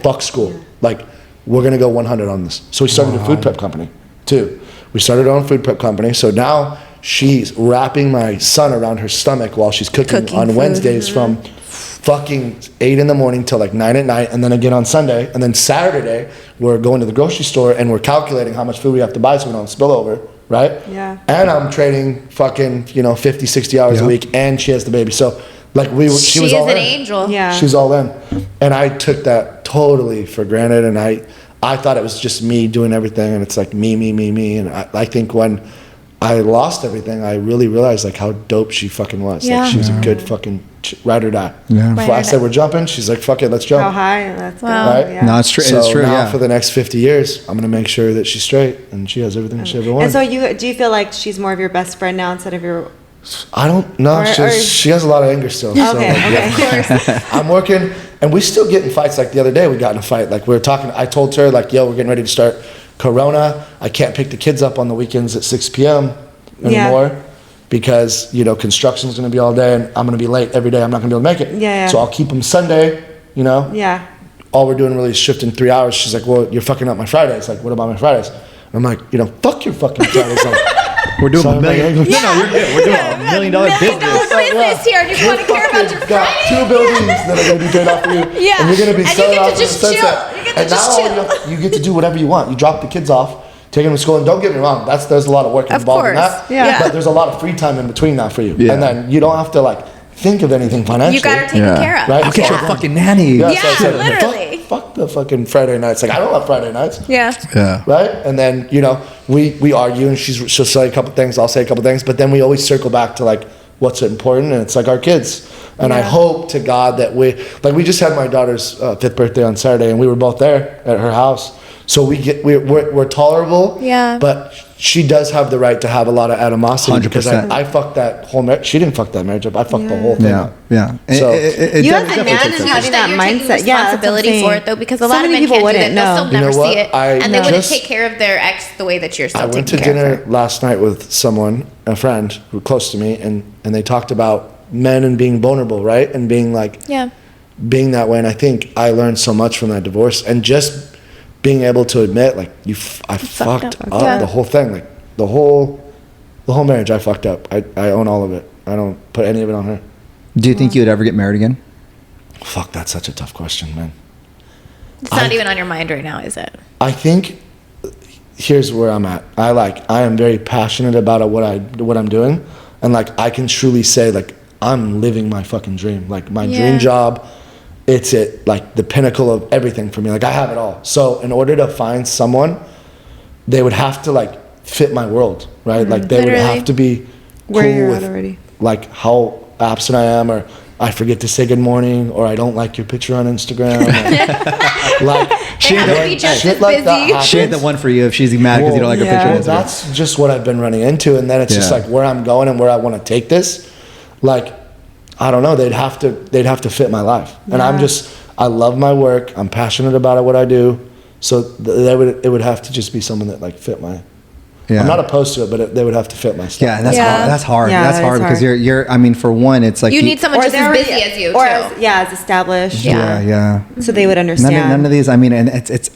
fuck school. Like, we're going to go 100 on this. So we started a food prep company too. We started our own food prep company. So now she's wrapping my son around her stomach while she's cooking on food. Wednesdays from fucking 8 in the morning till like 9 at night, and then again on Sunday, and then Saturday we're going to the grocery store and we're calculating how much food we have to buy so we don't spill over, right? Yeah. And I'm trading fucking 50, 60 hours a week, and she has the baby. So like she was all in. She is an angel. Yeah. She's all in, and I took that totally for granted, and I thought it was just me doing everything, and it's like me, and I think when I lost everything, I really realized like how dope she fucking was. Yeah. Like she was a good fucking ride or die. Yeah. Before I said we're jumping, she's like, fuck it, let's jump. How high? Let's go. Right? Yeah. No, it's true. So it's true. now for the next 50 years, I'm gonna make sure that she's straight and she has everything she ever wanted. And so do you feel like she's more of your best friend now instead of your? I don't know. She has a lot of anger still. Okay. So, Okay. I'm working, and we still get in fights. Like the other day, we got in a fight. Like we were talking. I told her like, "Yo, we're getting ready to start Corona. I can't pick the kids up on the weekends at 6 p.m. anymore because construction's going to be all day, and I'm going to be late every day. I'm not going to be able to make it. Yeah. So I'll keep them Sunday. Yeah. All we're doing really is shifting 3 hours. She's like, "Well, you're fucking up my Fridays. Like, what about my Fridays?" And I'm like, fuck your fucking Fridays. We're doing $1 million. No, you're good. We're doing $1 million business. Business here. I just want to care about your got Friday. 2 buildings that are going to be paid off for you. Yeah. And you're going to be And selling you get off to just the sunset. chill. You get to And just now you get to do whatever you want. You drop the kids off, take them to school, and don't get me wrong, there's a lot of work involved in that. Yeah. But there's a lot of free time in between that for you. Yeah. And then you don't have to like think of anything financially. You got her taken care of. Right? I'll get your fucking nanny. Yeah, Yeah, so I said, literally. Fuck the fucking Friday nights. Like, I don't love Friday nights. Yeah. Yeah. Right? And then, we argue, and she'll say a couple things, I'll say a couple things, but then we always circle back to like what's important, and it's like our kids. And I hope to God that we just had my daughter's 5th birthday on Saturday, and we were both there at her house. So we're tolerable. Yeah. But she does have the right to have a lot of animosity 100%. because I fucked that whole marriage. She didn't fuck that marriage up. I fucked the whole thing Yeah. up. Yeah. So- It You definitely as a takes man a- is having that You're taking mindset. Yeah, that's what I'm responsibility saying. for it though, because a So lot of many men people can't do wouldn't that. They'll know. still You never know what? see it, I and they wouldn't just- take care of their ex the way that you're still I went to taking care of dinner last night with someone, a friend who close to me, and they talked about men and being vulnerable, right? And being like, Yeah. being that way. And I think I learned so much from that divorce, and just being able to admit, like, I fucked up Yeah. the whole thing, like the whole marriage. I fucked up. I own all of it. I don't put any of it on her. Do you think you would ever get married again? Fuck, that's such a tough question, man. It's not even on your mind right now, is it? I think here's where I'm at. I am very passionate about what I'm doing, and like I can truly say like I'm living my fucking dream. Like my dream job, it's like the pinnacle of everything for me. Like I have it all. So in order to find someone, they would have to like fit my world, right? Like they would have to be Where cool you're with at already. like how absent I am, or I forget to say good morning, or I don't like your picture on Instagram. Like They have to be just shit as like that busy. happens. She ain't the one for you if she's mad because you don't like her Yeah. picture. That's just what I've been running into, and then it's just Yeah. like where I'm going and where I want to take this. Like, I don't know. They'd have to fit my life, and I love my work. I'm passionate about what I do, so it would have to just be someone that like fit my. Yeah. I'm not opposed to it, but they would have to fit my stuff. Yeah, that's Yeah. hard. That's hard. Yeah, that's that hard is because hard. you're. I mean, for one, it's like You need someone just they're as busy already- as you or too. as established. Yeah, yeah. So they would understand. None of these. I mean, and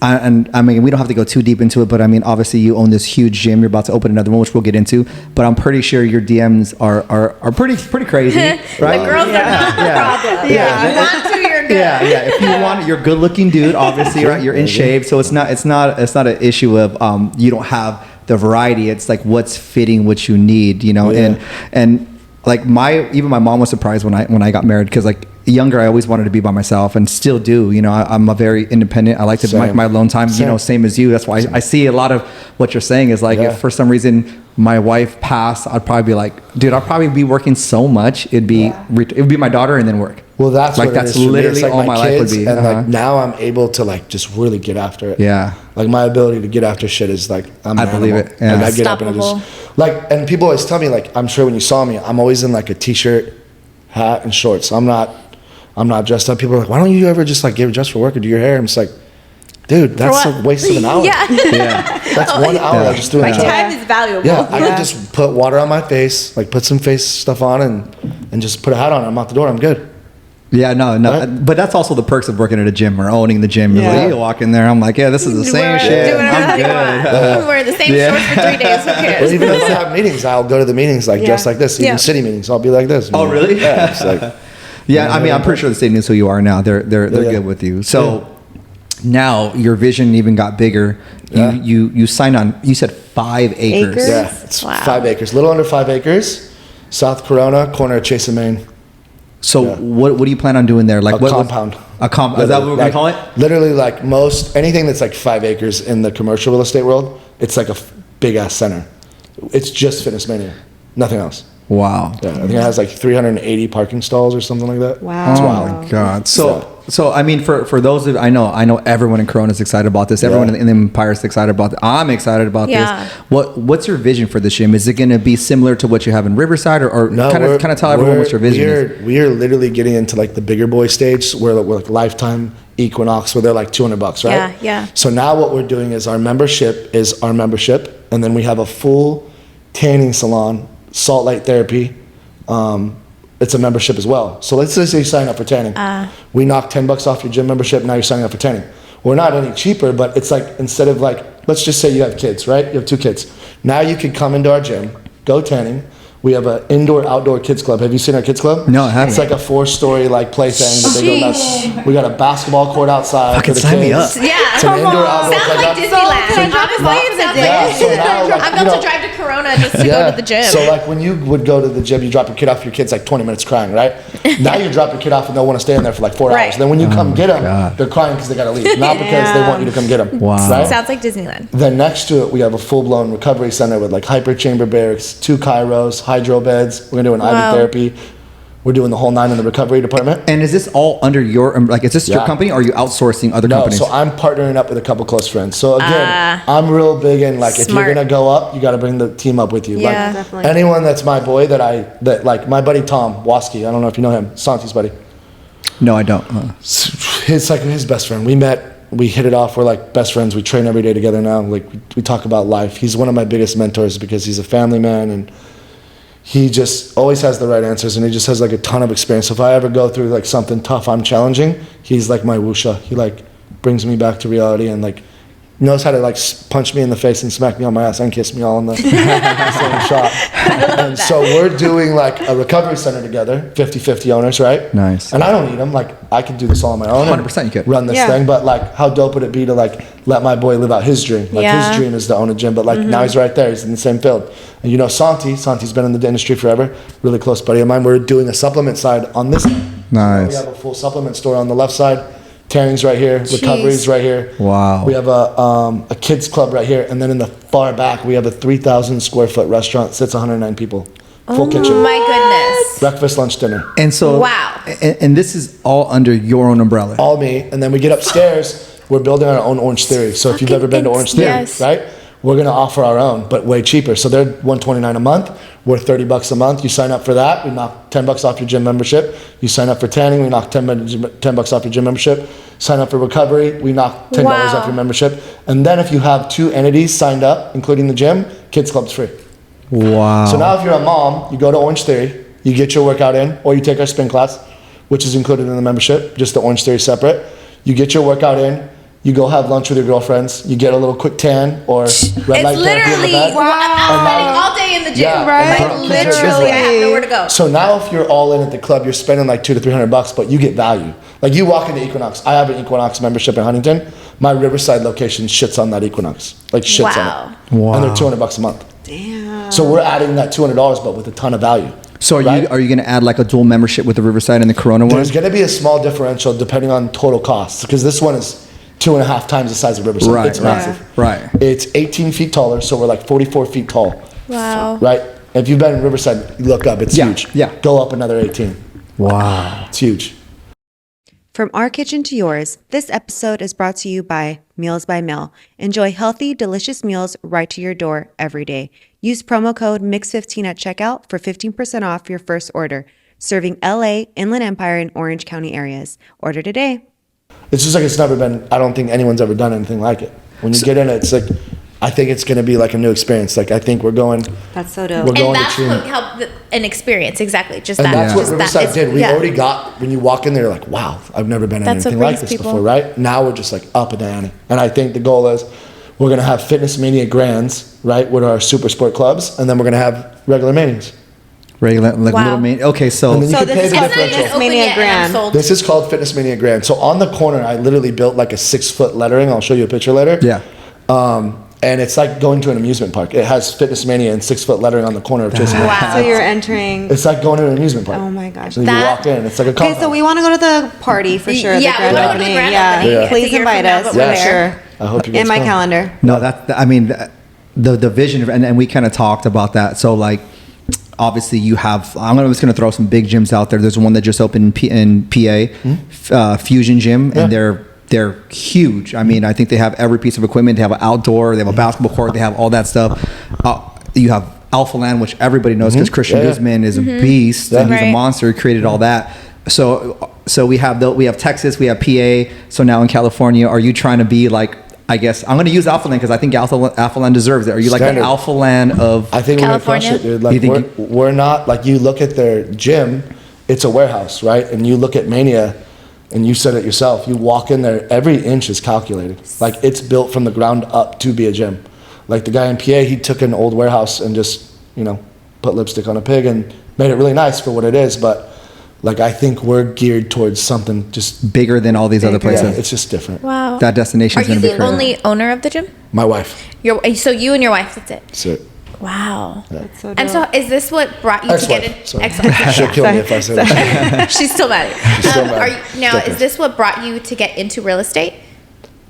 and I mean, we don't have to go too deep into it, but I mean, obviously, you own this huge gym. You're about to open another one, which we'll get into. But I'm pretty sure your DMs are pretty crazy, right? The girls are not the problem. Yeah. If you want to, you're good. Yeah, yeah. If you want, you're a good-looking dude, obviously, right? You're in shape, so it's not an issue of you don't have the variety. It's like what's fitting what you need, you know. And like even my mom was surprised when I got married because like younger I always wanted to be by myself and still do, you know. I'm a very independent. I like to make my alone time, you know, same as you. That's why I see a lot of what you're saying is like if for some reason my wife passed, I'd probably be like, dude, I'll probably be working so much. It would be my daughter and then work. Well, that's like what that's it is for me. literally It's like all my life would kids, be. and like now I'm able to like just really get after it. Yeah. Like my ability to get after shit is like I believe it. Yeah. Like I get up and I just like, and people always tell me like, I'm sure when you saw me, I'm always in like a t-shirt, hat, and shorts. I'm not dressed up. People are like, why don't you ever just like get dressed for work or do your hair? I'm just like, dude, that's a waste of an hour. Yeah. That's 1 hour I just doing My that. time is valuable. Yeah, I could just put water on my face, like put some face stuff on and just put a hat on. I'm out the door. I'm good. Yeah, no, Right? but that's also the perks of working at a gym or owning the gym. Yeah. Like, you walk in there, I'm like, yeah, this is the same shit. I'm good. We're in the same shorts for 3 days. Who Or cares? even if I have meetings, I'll go to the meetings like dressed like this. Even city meetings, I'll be like this. Oh, really? Yeah, it's like, Yeah, I mean, I'm pretty sure the state knows who you are now. They're Yeah. good with you. So now your vision even got bigger. Yeah. You signed on. You said 5 acres. Acres? yeah, it's Wow. 5 acres, a little under 5 acres, South Corona, corner of Chase and Main. So Yeah. what do you plan on doing there? Like A compound. A compound. Is that what we're gonna call it? Literally, like anything that's like 5 acres in the commercial real estate world, it's like a big ass center. It's just Fitness Mania, nothing else. Wow. Yeah, I think it has like 380 parking stalls or something like that. Wow. It's Oh wild. my God. So I mean, for those of I know everyone in Corona is excited about this. Everyone Yeah. in the Empire is excited about this. I'm excited about Yeah. this. What's your vision for the gym? Is it going to be similar to what you have in Riverside, or No, kind of tell everyone what your vision is? We are literally getting into like the bigger boy stage where we're like Lifetime, Equinox, where they're like $200, right? Yeah, yeah. So now what we're doing is our membership, and then we have a full tanning salon, salt light therapy. It's a membership as well. So let's just say you sign up for tanning. We knock $10 off your gym membership. Now you're signing up for tanning. We're not any cheaper, but it's like instead of like, let's just say you have kids, right? You have 2 kids. Now you could come into our gym, go tanning. We have an indoor-outdoor kids club. Have you seen our kids club? No, I haven't. It's like a 4-story like play thing that they go nuts. We got a basketball court outside Fucking for the sign me kids. up. Yeah. It's an indoor-outdoor Sounds like playground. Disneyland. Honestly, it sounds Yeah, so now, like, I'm you about know- to drive to Corona just to go to the gym. So like when you would go to the gym, you drop your kid off, your kid's like 20 minutes crying, right? Now you drop your kid off and they'll want to stay in there for like 4 Right. hours. Then when you come get them, God. they're crying because they got to leave, not because they want you to come get them. Wow. Right? Sounds like Disneyland. Then next to it, we have a full-blown recovery center with like hyperchamber barracks, 2 chiros, hydro beds. We're gonna do an Wow. IV therapy. We're doing the whole 9 in the recovery department. And is this all under your like? Is this your Yeah. company, or are you outsourcing other No, companies? so I'm partnering up with a couple close friends. So again, I'm real big in like if Smart. you're gonna go up, you got to bring the team up with you. Yeah. Like Definitely. anyone that's my boy that like my buddy Tom Waski. I don't know if you know him, Santi's buddy. No, I don't. His best friend. We met. We hit it off. We're like best friends. We train every day together now. Like we talk about life. He's one of my biggest mentors because he's a family man and he just always has the right answers and he just has like a ton of experience. So if I ever go through like something tough, I'm challenging, he's like my wusha. He like brings me back to reality and like knows how to like punch me in the face and smack me on my ass and kiss me all in the same shot. And so we're doing like a recovery center together, 50-50 owners, right? Nice. And I don't need them. Like I could do this all on my own. 100% you could. Run this Yeah. thing. But like how dope would it be to like let my boy live out his dream? Like Yeah. his dream is to own a gym, but like now he's right there. He's in the same field. And you know Santi's been in the industry forever. Really close buddy of mine. We're doing a supplement side on this. Nice. We have a full supplement store on the left side. Tanning's right here. Recovery's right here. Wow. We have a kids club right here, and then in the far back we have a 3,000 square foot restaurant. Sits 109 people. Full kitchen. Oh my goodness. Breakfast, lunch, dinner. And so, Wow. And this is all under your own umbrella. All me. And then we get upstairs. We're building our own Orange Theory. So if you've ever been to Orange Theory, Yes. right? We're gonna offer our own, but way cheaper. So they're $129 a month. We're $30 a month. You sign up for that, we knock $10 off your gym membership. You sign up for tanning, we knock $10 off your gym membership. Sign up for recovery, we knock $10 Wow. off your membership. And then if you have 2 entities signed up, including the gym, kids club's free. Wow. So now if you're a mom, you go to Orange Theory, you get your workout in, or you take our spin class, which is included in the membership, just the Orange Theory separate. You get your workout in, you go have lunch with your girlfriends, you get a little quick tan or red It's light therapy in the literally, bed. I'm spending all day in the gym. Yeah, Like and then kids are literally, I busy. have nowhere to go. So now if you're all in at the club, you're spending like $200 to $300, but you get value. Like you walk into Equinox. I have an Equinox membership in Huntington. My Riverside location shits on that Equinox. Like shits Wow. on it. Wow. And they're $200 a month. Damn. So we're adding that $200, but with a ton of value. So right? are you going to add like a dual membership with the Riverside and the Corona one? There's going to be a small differential depending on total costs because this one is 2.5 times the size of Riverside. Right, It's right, massive. right. It's 18 feet taller, so we're like 44 feet tall. Wow. Right? If you've been in Riverside, you look up, it's Yeah, huge. yeah. Go up another 18. Wow. It's huge. From our kitchen to yours, this episode is brought to you by Meals by Mel. Enjoy healthy, delicious meals right to your door every day. Use promo code MIX15 at checkout for 15% off your first order. Serving LA, Inland Empire, and Orange County areas. Order today. It's just like it's never been. I don't think anyone's ever done anything like it. When you get in it, it's like I think it's going to be like a new experience. Like I think we're going. That's so dope. We're going And that's to what helped an experience, exactly. Just and that. that's what just Riverside that. did. We yeah. already got, when you walk in there, you're like, wow, I've never been in That's what anything like brings this people. before, right? Now we're just like up and down. And I think the goal is we're going to have Fitness Mania Grands, right, with our super sport clubs, and then we're going to have regular manias. Regular, like Wow. little main. Okay, so And then you So can this pay is the called It's not even differential. open Mania yet, and I'm Grand. sold. This is called Fitness Mania Grand. So on the corner, I literally built like a 6-foot lettering. I'll show you a picture later. yeah. And it's like going to an amusement park. It has Fitness Mania and 6-foot lettering on the corner of Jason. Wow. So you're entering. It's like going to an amusement park. Oh my gosh. So you That- walk in, it's like a Okay, compound. so we want to go to the party for sure. Yeah, the grand we wanna go to opening. the grand yeah. opening. Yeah. It's a Please year from invite now, us but for we're Yes. there. sure. I hope you guys In my come. calendar. No, I mean, the vision, and we kind of talked about that. So like, obviously you have, just going to throw some big gyms out there. There's one that just opened in PA, Fusion Gym, and they're huge. I mean, I think they have every piece of equipment. They have an outdoor, they have a basketball court, they have all that stuff. You have Alpha Land, which everybody knows because Christian Yeah, yeah. Guzman is a beast and he's a Right. monster. He created all that. So we have Texas, we have PA. So now in California, are you trying to be like, I guess I'm going to use Alpha Land because I think Alpha Land deserves it. Are you like Standard. the Alpha Land of? I think we're gonna crush California? it, dude. Like You think we're not, like, you look at their gym, it's a warehouse, right? And you look at Mania, and you said it yourself. You walk in there, every inch is calculated. Like it's built from the ground up to be a gym. Like the guy in PA, he took an old warehouse and just, put lipstick on a pig and made it really nice for what it is. But like I think we're geared towards something just bigger than all these other yeah, places. it's just different. Wow. That destination Are is you going to be the crazy. only owner of the gym? My wife. So you and your wife, that's it. That's it. Wow. That's so dope. And so is this what brought you to get in? Ex-wife. Sorry. Excellent. She'll kill me if I say that. She's still mad. She's still mad. Now, Different. is this what brought you to get into real estate?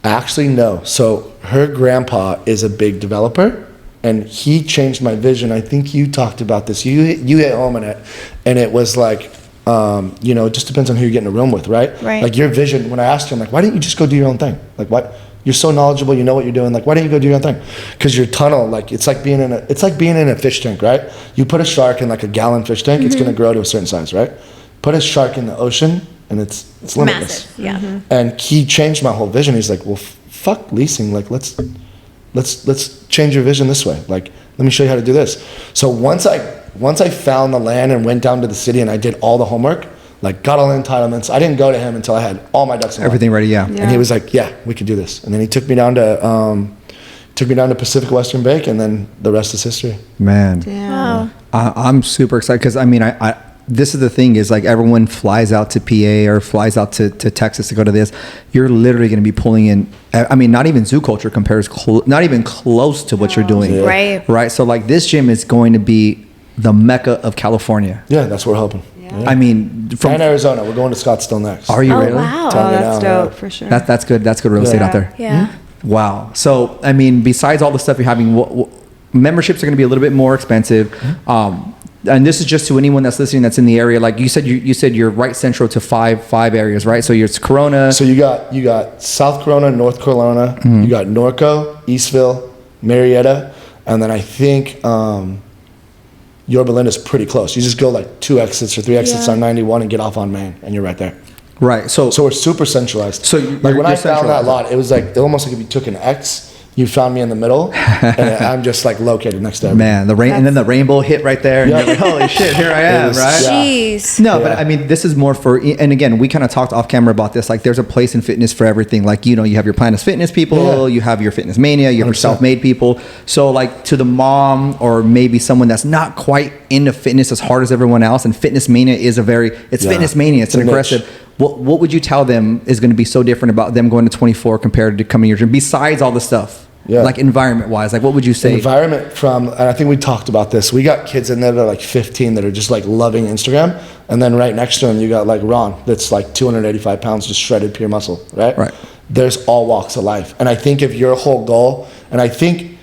Actually, no. So her grandpa is a big developer, and he changed my vision. I think you talked about this. You hit home on it, and it was like, it just depends on who you get in a room with, right? Right. Like your vision. When I asked him, like, why didn't you just go do your own thing? Like, what? You're so knowledgeable. You know what you're doing. Like, why don't you go do your own thing? Because your tunnel, like, it's like being in a fish tank, right? You put a shark in like a gallon fish tank, it's going to grow to a certain size, right? Put a shark in the ocean, and it's limitless. Massive. Yeah. And he changed my whole vision. He's like, well, fuck leasing. Like, let's change your vision this way. Like, let me show you how to do this. So once I found the land and went down to the city and I did all the homework, like got all the entitlements, I didn't go to him until I had all my ducks in a row. Everything ready, yeah. And he was like, yeah, we could do this. And then he took me down to Pacific Western Bank, and then the rest is history. Man, Wow. I'm super excited because I mean, I this is the thing is like everyone flies out to PA or flies out to Texas to go to this. You're literally going to be pulling in. I mean, not even zoo culture compares, not even close to what you're doing. Yeah. Right. Right. So like this gym is going to be the Mecca of California. Yeah, that's what we're hoping. I mean, from And Arizona. We're going to Scottsdale next. are you Oh, really? wow. Telling you that's now, dope yeah. for sure. That's good. That's good real estate Yeah. out there. Yeah. Wow. So, I mean, besides all the stuff you're having, memberships are going to be a little bit more expensive. And this is just to anyone that's listening that's in the area. Like you said, you said you're right central to five areas, right? So it's Corona. So you got South Corona, North Corona, you got Norco, Eastville, Marietta, and then I think Yorba Linda's pretty close. You just go like 2 exits or 3 exits Yeah. on 91 and get off on Main, and you're right there. Right. So So we're super centralized. So like you're when I found that centralized. lot, it was like almost like if you took an X, you found me in the middle, and I'm just like located next to everyone. man, the rain, and then the rainbow hit right there. And Yeah. you're like, holy shit, here I am, was- right? yeah. Jeez. No, but Yeah. I mean, this is more for, and again, we kind of talked off camera about this. Like, there's a place in fitness for everything. Like, you have your Planet Fitness people, Yeah. you have your Fitness Mania, you have your 100%. self-made people. So, like, to the mom or maybe someone that's not quite into fitness as hard as everyone else, and Fitness Mania is Yeah. Fitness Mania. It's It's a niche. aggressive. What would you tell them is going to be so different about them going to 24 compared to coming to your gym? Besides all the stuff, Yeah. like environment-wise, like what would you say? Environment and I think we talked about this. We got kids in there that are like 15 that are just like loving Instagram. And then right next to them, you got like Ron, that's like 285 pounds, just shredded pure muscle, right? Right. There's all walks of life. And I think if your whole goal, and I think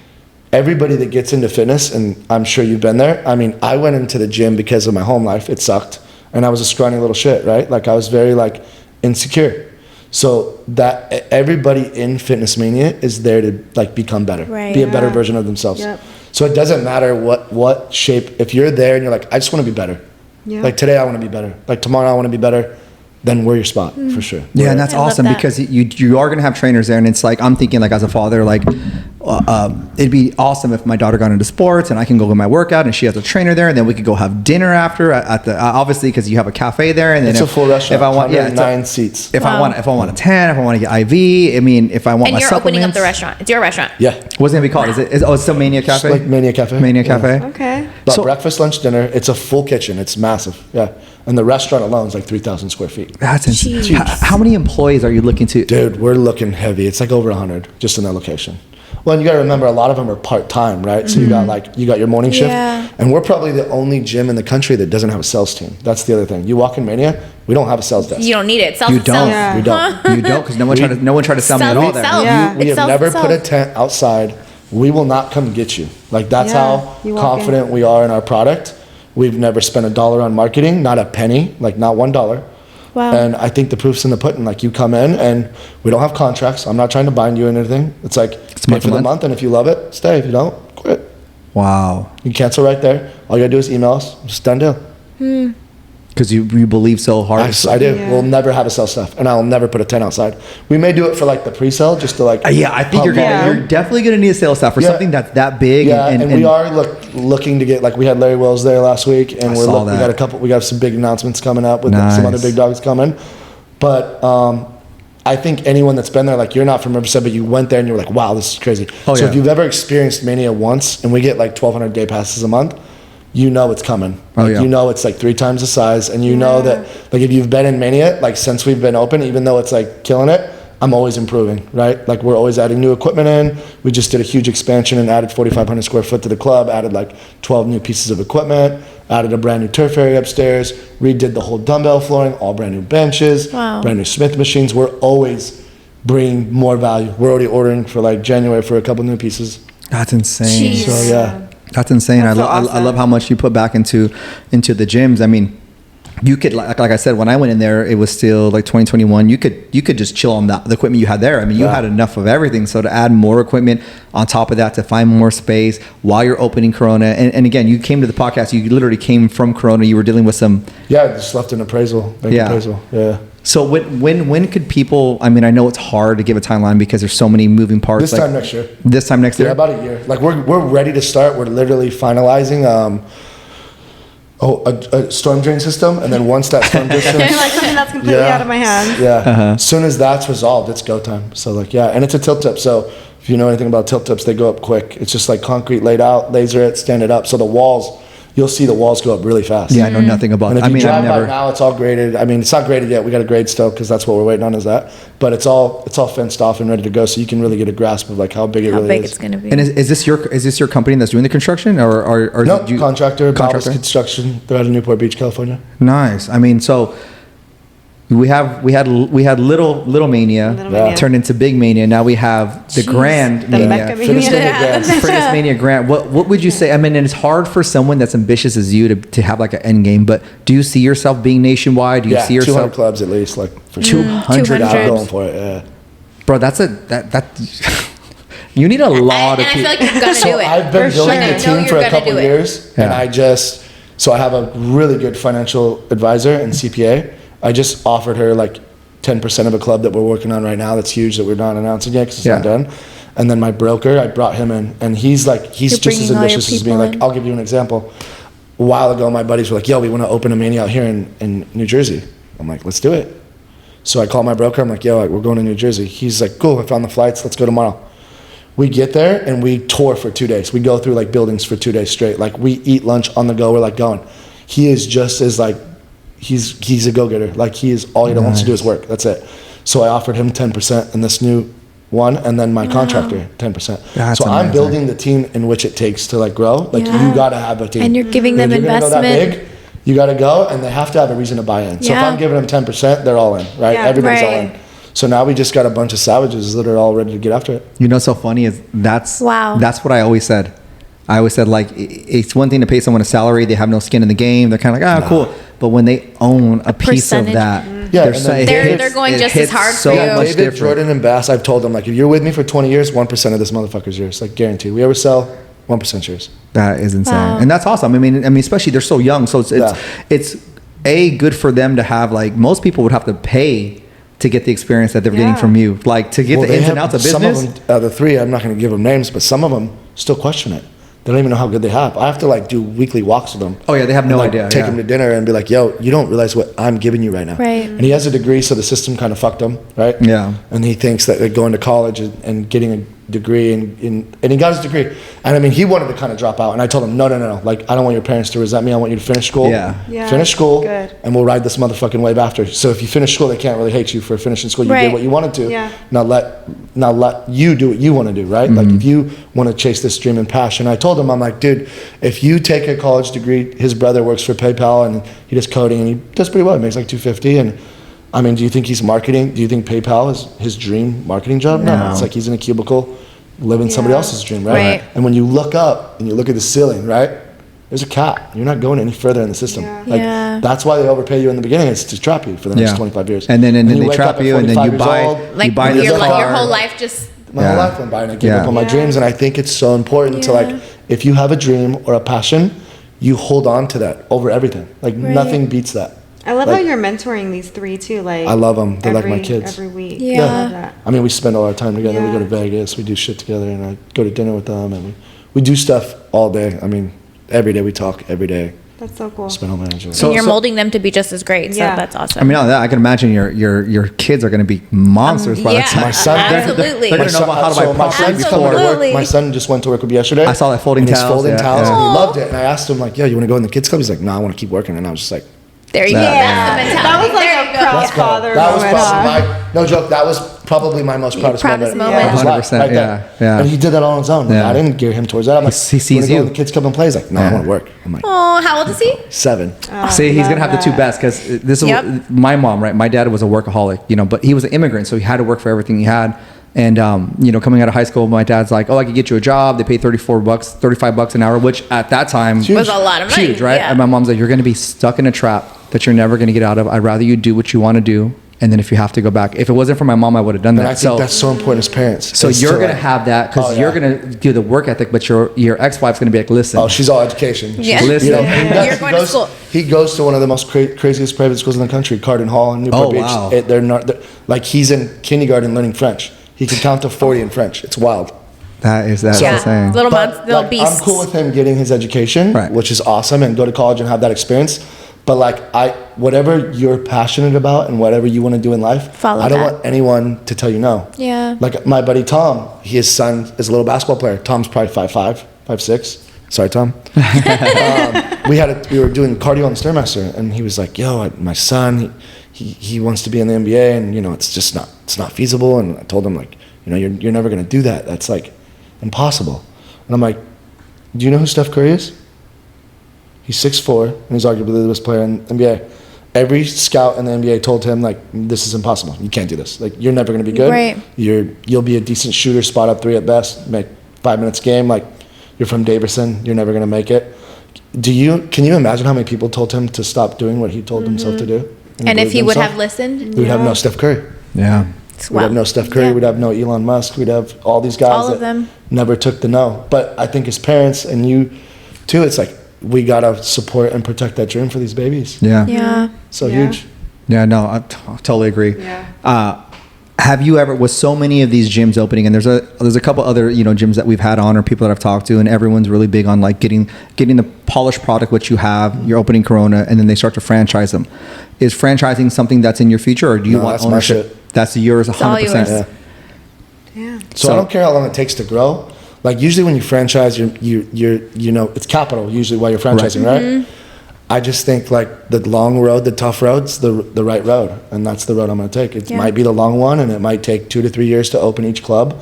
everybody that gets into fitness, and I'm sure you've been there. I mean, I went into the gym because of my home life. It sucked. And I was a scrawny little shit, right? Like I was very like insecure. So that everybody in Fitness Mania is there to like become better, Right. be a better version of themselves. Yep. So it doesn't matter what shape. If you're there and you're like, I just want to be better. Yeah. Like today I want to be better. Like tomorrow I want to be better. then we're your spot for sure. Yeah, and that's awesome because you are going to have trainers there, and it's like I'm thinking like as a father, like it'd be awesome if my daughter got into sports and I can go get my workout and she has a trainer there, and then we could go have dinner after at the obviously because you have a cafe there, and then it's a full restaurant. If I want, it's 9 seats. If I want a 10, if I want to get IV, I mean, if I want my supplements. And you're opening up the restaurant. It's your restaurant. Yeah. What's it gonna be called? It's still Mania Cafe? It's like Mania Cafe. Mania Cafe. Okay. But breakfast, lunch, dinner. It's a full kitchen. It's massive. Yeah. And the restaurant alone is like 3,000 square feet. That's insane. How many employees are you looking to? Dude, we're looking heavy. It's like over 100 just in that location. Well, and you got to remember, a lot of them are part-time, right? So you got your morning shift. And we're probably the only gym in the country that doesn't have a sales team. That's the other thing. You walk in Mania, we don't have a sales desk. You don't need it. You don't. Yeah. We don't. You don't, because no one tried to sell me at all there. We have never put a tent outside. We will not come get you. Like, that's how confident we are in our product. We've never spent $1 on marketing, not a penny, like not $1. Wow. And I think the proof's in the pudding. Like, you come in and we don't have contracts. I'm not trying to bind you in anything. It's like, pay for the month, and if you love it, stay. If you don't, quit. Wow. You cancel right there. All you gotta do is email us. Just done deal. Because you believe so hard. I do. Yeah. We'll never have a sell stuff, and I'll never put a tent outside. We may do it for like the pre-sale, just to like. I think you're definitely gonna need a sales staff for something that's that big. Yeah, and we are looking to get, like, we had Larry Wells there last week, and we got some big announcements coming up with some other big dogs coming. But I think anyone that's been there, like, you're not from Riverside, but you went there and you were like, wow, this is crazy. If you've ever experienced Mania once, and we get like 1,200 day passes a month. You know it's coming. You know it's like 3 times the size, and you know that, like, if you've been in Mania, like, since we've been open, even though it's like killing it, I'm always improving, right? Like, we're always adding new equipment in. We just did a huge expansion and added 4,500 square foot to the club, added like 12 new pieces of equipment, added a brand new turf area upstairs, redid the whole dumbbell flooring, all brand new benches, brand new Smith machines. We're always bringing more value. We're already ordering for like January for a couple new pieces. That's insane. Jeez. So yeah. That's insane. That's awesome. I love how much you put back into the gyms. I mean, you could, like I said, when I went in there, it was still like 2021. You could just chill on the equipment you had there. I mean, you had enough of everything. So to add more equipment on top of that, to find more space while you're opening Corona. And again, you came to the podcast, you literally came from Corona. You were dealing with some. Yeah, I just left an appraisal. Yeah. So when could people, I mean, I know it's hard to give a timeline because there's so many moving parts. This time next year. This time next year? Yeah, about a year. Like, we're ready to start. We're literally finalizing a storm drain system, and then once that storm drain system, like something that's completely out of my hands. As soon as that's resolved, it's go time. So like, and it's a tilt tip. So if you know anything about tilt tips, they go up quick. It's just like concrete laid out, laser it, stand it up. So the walls, you'll see the walls go up really fast. Yeah, I know nothing about it. I mean, drive by now, it's all graded. I mean, it's not graded yet. We got to grade still because that's what we're waiting on, is that. But it's all fenced off and ready to go, so you can really get a grasp of like how big it really is. How big it's going to be. And is this your company that's doing the construction, or no, contractor, Bowles Construction. They're out of Newport Beach, California. Nice. I mean, so we had little Mania turned into big Mania. Now we have the Grand Mania. Fitness Mania Grand. What would you say? I mean, and it's hard for someone that's ambitious as you to have like an end game. But do you see yourself being nationwide? Do you see yourself 200 clubs at least, like for 200? I'm going for it. Yeah, bro. That's you need a lot of people. I feel like you're gonna do it. I've been building the team for a couple years, and I have a really good financial advisor and CPA. I just offered her like 10% of a club that we're working on right now. That's huge, that we're not announcing yet because it's not done. And then my broker, I brought him in, and he's just as ambitious as me. Like, I'll give you an example. A while ago, my buddies were like, yo, we want to open a Mania out here in New Jersey. I'm like, let's do it. So I call my broker. I'm like, yo, we're going to New Jersey. He's like, cool, I found the flights. Let's go tomorrow. We get there and we tour for 2 days. We go through like buildings for 2 days straight. Like, we eat lunch on the go. We're like going. He is just as like, he's a go-getter. Like, he is, all he wants to do is work. That's it. So I offered him 10% in this new one, and then my contractor 10%. That's so amazing. I'm building the team in which it takes to like grow. Like, you got to have a team. And you're giving them investment. Go that big, you got to go, and they have to have a reason to buy in. So if I'm giving them 10%, they're all in, right? Everybody's all in. So now we just got a bunch of savages that are all ready to get after it. You know, so funny is that's what I always said. I always said, like, it's one thing to pay someone a salary. They have no skin in the game. They're kind of like, cool. But when they own a piece of that, they're going just as hard for you. David, different. Jordan, and Bass, I've told them, like, if you're with me for 20 years, 1% of this motherfucker's yours. Like, guaranteed. We ever sell, 1% yours. That is insane. And that's awesome. I mean, especially they're so young. So it's good for them to have, like, most people would have to pay to get the experience that they're getting from you, like to get the ins and outs of business. Some of them, the three, I'm not going to give them names, but some of them still question it. They don't even know how good they have. I have to like do weekly walks with them. Oh yeah, they have no idea. Take them to dinner and be like, yo, you don't realize what I'm giving you right now. Right. And he has a degree, so the system kind of fucked him, right? Yeah. And he thinks that going to college and getting a degree and he got his degree. And I mean, he wanted to kind of drop out. And I told him, no. Like, I don't want your parents to resent me. I want you to finish school. Yeah. Finish school. Good. And we'll ride this motherfucking wave after. So if you finish school, they can't really hate you for finishing school. You did what you wanted to. Yeah. Now let you do what you want to do, right? Like if you want to chase this dream and passion. I told him, I'm like, dude, if you take a college degree, his brother works for PayPal and he does coding and he does pretty well. He makes like $250. And I mean, do you think he's marketing? Do you think PayPal is his dream marketing job? No. It's like he's in a cubicle living somebody else's dream, right? Right. And when you look up and you look at the ceiling, right? There's a cap. You're not going any further in the system. Yeah. That's why they overpay you in the beginning. It's to trap you for the next 25 years. And then they wake trap up at you, and then 45 you years buy old. Like you buy your, this car. your whole life just. My whole life went by and I gave up on my Yeah. dreams. And I think it's so important to like, if you have a dream or a passion, you hold on to that over everything. Like nothing beats that. I love Like, how you're mentoring these three too. Like I love them. They're like my kids. every week. Yeah. I love that. I mean, we spend all our time together. We Yeah. go to Vegas. We do shit together, and I go to dinner with them, and we do stuff all day. I mean, every day we talk. Every day, That's so cool. spend all my energy. And you're molding them to be just as great. So Yeah. that's awesome. I mean, not that I can imagine your kids are going to be monsters by the yeah. time. My son, Absolutely. They're gonna know about how to buy my property son's before. coming to work. Absolutely. My son just went to work with me yesterday. I saw that folding and he's towels, folding yeah, towels, yeah. and he loved it. And I asked him like, "Yo, you want to go in the kids club?" He's like, "No, I want to keep working." And I was just like, There you go. Yeah. That's the mentality. That was like There a you go. proud "Let's go." father That was moment. probably no joke. That was probably my most proudest proudest moment. moment. of his life, 100%, right there. yeah. And he did that all on his own. Yeah. I didn't gear him towards that. I'm like, He sees "Wanna go you." in the kids club and play?" He's like, "No, Yeah. I want to work." I'm like, Oh, how old is he? 7. See, he's love gonna have the two that. best because this is Yep. my mom, right? My dad was a workaholic, but he was an immigrant, so he had to work for everything he had. And coming out of high school, my dad's like, "Oh, I could get you a job. They pay $35 an hour," which at that time Was a lot of money. huge, right? Yeah. And my mom's like, "You're gonna be stuck in a trap that you're never gonna get out of. I'd rather you do what you want to do, and then if you have to go back, if it wasn't for my mom, I would have done And that." I think that's so important as parents. So is you're to, gonna like- have that because Oh, yeah. you're gonna do the work ethic, but your ex-wife's gonna be like, "Listen, Oh, she's all education. Yeah. She's, Listen. and he does. You're He going to goes- school. He goes to one of the most craziest private schools in the country, Carden Hall in Newport Oh, Beach. wow. They're not like he's in kindergarten learning French. He can count to 40 in French. It's wild. that's Yeah. insane." Little But, months, little like, beasts. I'm cool with him getting his education, Right. which is awesome, and go to college and have that experience. But like whatever you're passionate about and whatever you want to do in life, Follow I don't that. want anyone to tell you no. Yeah. Like my buddy Tom, his son is a little basketball player. Tom's probably 5'5", 5'6". Sorry, Tom. We were doing cardio on the Stairmaster, and he was like, "Yo, my son, he wants to be in the NBA, and it's not feasible." And I told him like, you're never gonna do that. That's like impossible. And I'm like, "Do you know who Steph Curry is? He's 6'4", and he's arguably the best player in the NBA. Every scout in the NBA told him like, this is impossible. You can't do this. Like, you're never gonna be good. Right. You'll be a decent shooter, spot up 3 at best, make 5 minutes a game. Like, you're from Davidson, you're never gonna make it." Can you imagine how many people told him to stop doing what he told himself to do? And if believed he in would himself? have listened, We'd have no Steph Curry. Yeah. We'd have no Steph Curry. Yeah. We'd have no Elon Musk. We'd have all these guys All of that them. never took the no. But I think as parents and you too, it's like we gotta support and protect that dream for these babies. Yeah. yeah. So Yeah. huge. Yeah, no, I totally agree. Yeah. Have you ever, with so many of these gyms opening, and there's a couple other gyms that we've had on or people that I've talked to, and everyone's really big on like getting the polished product which you have. You're opening Corona, and then they start to franchise them. Is franchising something that's in your future, or do you No, want that's my ownership? shit. That's yours, 100%. all yours. Yeah. Yeah. So I don't care how long it takes to grow. Like usually when you franchise, it's capital usually while you're franchising, right? I just think like the long road, the tough road's the right road, and that's the road I'm gonna take. It Yeah. might be the long one, and it might take 2 to 3 years to open each club,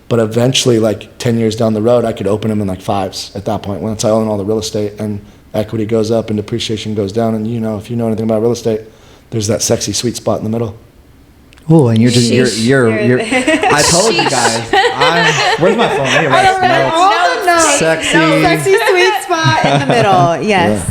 but eventually, like 10 years down the road, I could open them in like 5s at that point. Once I own all the real estate and equity goes up and depreciation goes down, and if you know anything about real estate, there's that sexy sweet spot in the middle. Oh, and you're just Sheesh. you're I told you guys. Where's my phone? I need to write notes. All the notes. Sexy. Sexy sweet spot in the middle. Yes.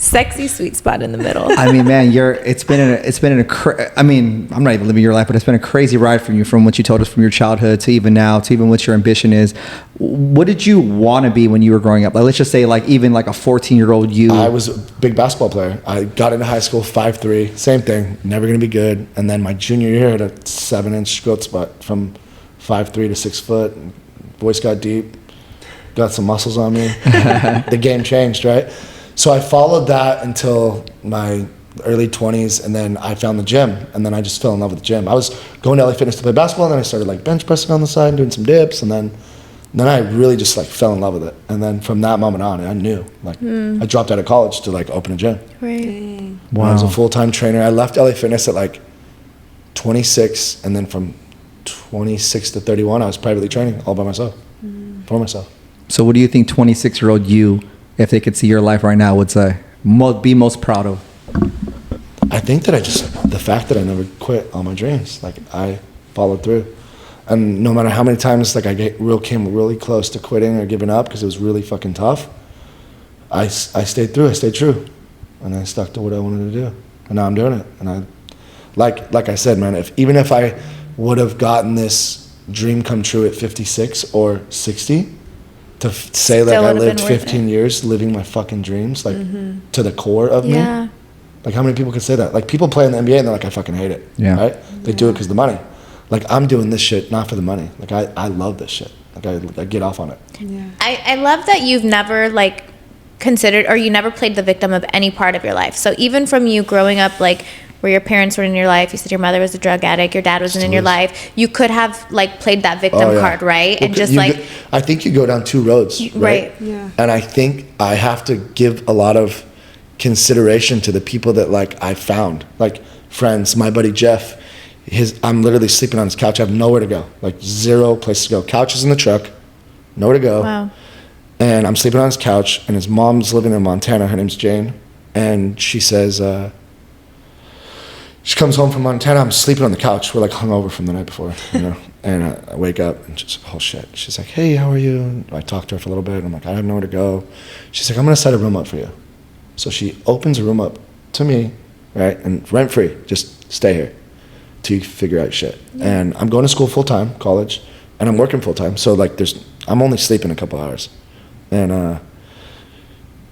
Sexy sweet spot in the middle. I mean, man, I mean, I'm not even living your life, but it's been a crazy ride for you, from what you told us from your childhood to even now, to even what your ambition is. What did you want to be when you were growing up? Like, let's just say, like, even like a 14-year-old you. I was a big basketball player. I got into high school 5'3", same thing, never going to be good. And then my junior year, I had a 7-inch growth spot from 5'3" to 6 foot. Voice got deep, got some muscles on me. The game changed, right? So I followed that until my early 20s, and then I found the gym, and then I just fell in love with the gym. I was going to LA Fitness to play basketball, and then I started like bench pressing on the side and doing some dips, and then I really just like fell in love with it. And then from that moment on, I knew, like, I dropped out of college to like open a gym. Right. Wow. I was a full-time trainer. I left LA Fitness at like 26, and then from 26 to 31, I was privately training all by myself, for myself. So what do you think 26-year-old you, if they could see your life right now, would say, be most proud of? I think that the fact that I never quit all my dreams, like I followed through. And no matter how many times like I came really close to quitting or giving up because it was really fucking tough, I stayed through, I stayed true. And I stuck to what I wanted to do. And now I'm doing it. And I, like I said, man, even if I would have gotten this dream come true at 56 or 60, to say that I lived 15 years living my fucking dreams, like to the core of me. Like, how many people could say that? Like, people play in the NBA and they're like, I fucking hate it. Yeah. Right? They do it because of the money. Like, I'm doing this shit not for the money. Like, I love this shit. Like, I get off on it. Yeah. I love that you've never like considered, or you never played the victim of any part of your life. So even from you growing up, like, where your parents were in your life, you said your mother was a drug addict, your dad wasn't in your life, you could have like played that victim card, right? Well, and just I think you go down two roads, right? Yeah. And I think I have to give a lot of consideration to the people that like I found, like friends. My buddy Jeff, I'm literally sleeping on his couch. I have nowhere to go, like zero place to go. Couch is in the truck, nowhere to go. Wow. And I'm sleeping on his couch, and his mom's living in Montana. Her name's Jane, and she says, she comes home from Montana. I'm sleeping on the couch. We're like hungover from the night before, you know. And I wake up and she's, oh shit. She's like, hey, how are you? And I talk to her for a little bit. And I'm like, I have nowhere to go. She's like, I'm gonna set a room up for you. So she opens a room up to me, right? And rent free, just stay here till you figure out shit. Yeah. And I'm going to school full time, college, and I'm working full time. So like I'm only sleeping a couple hours. And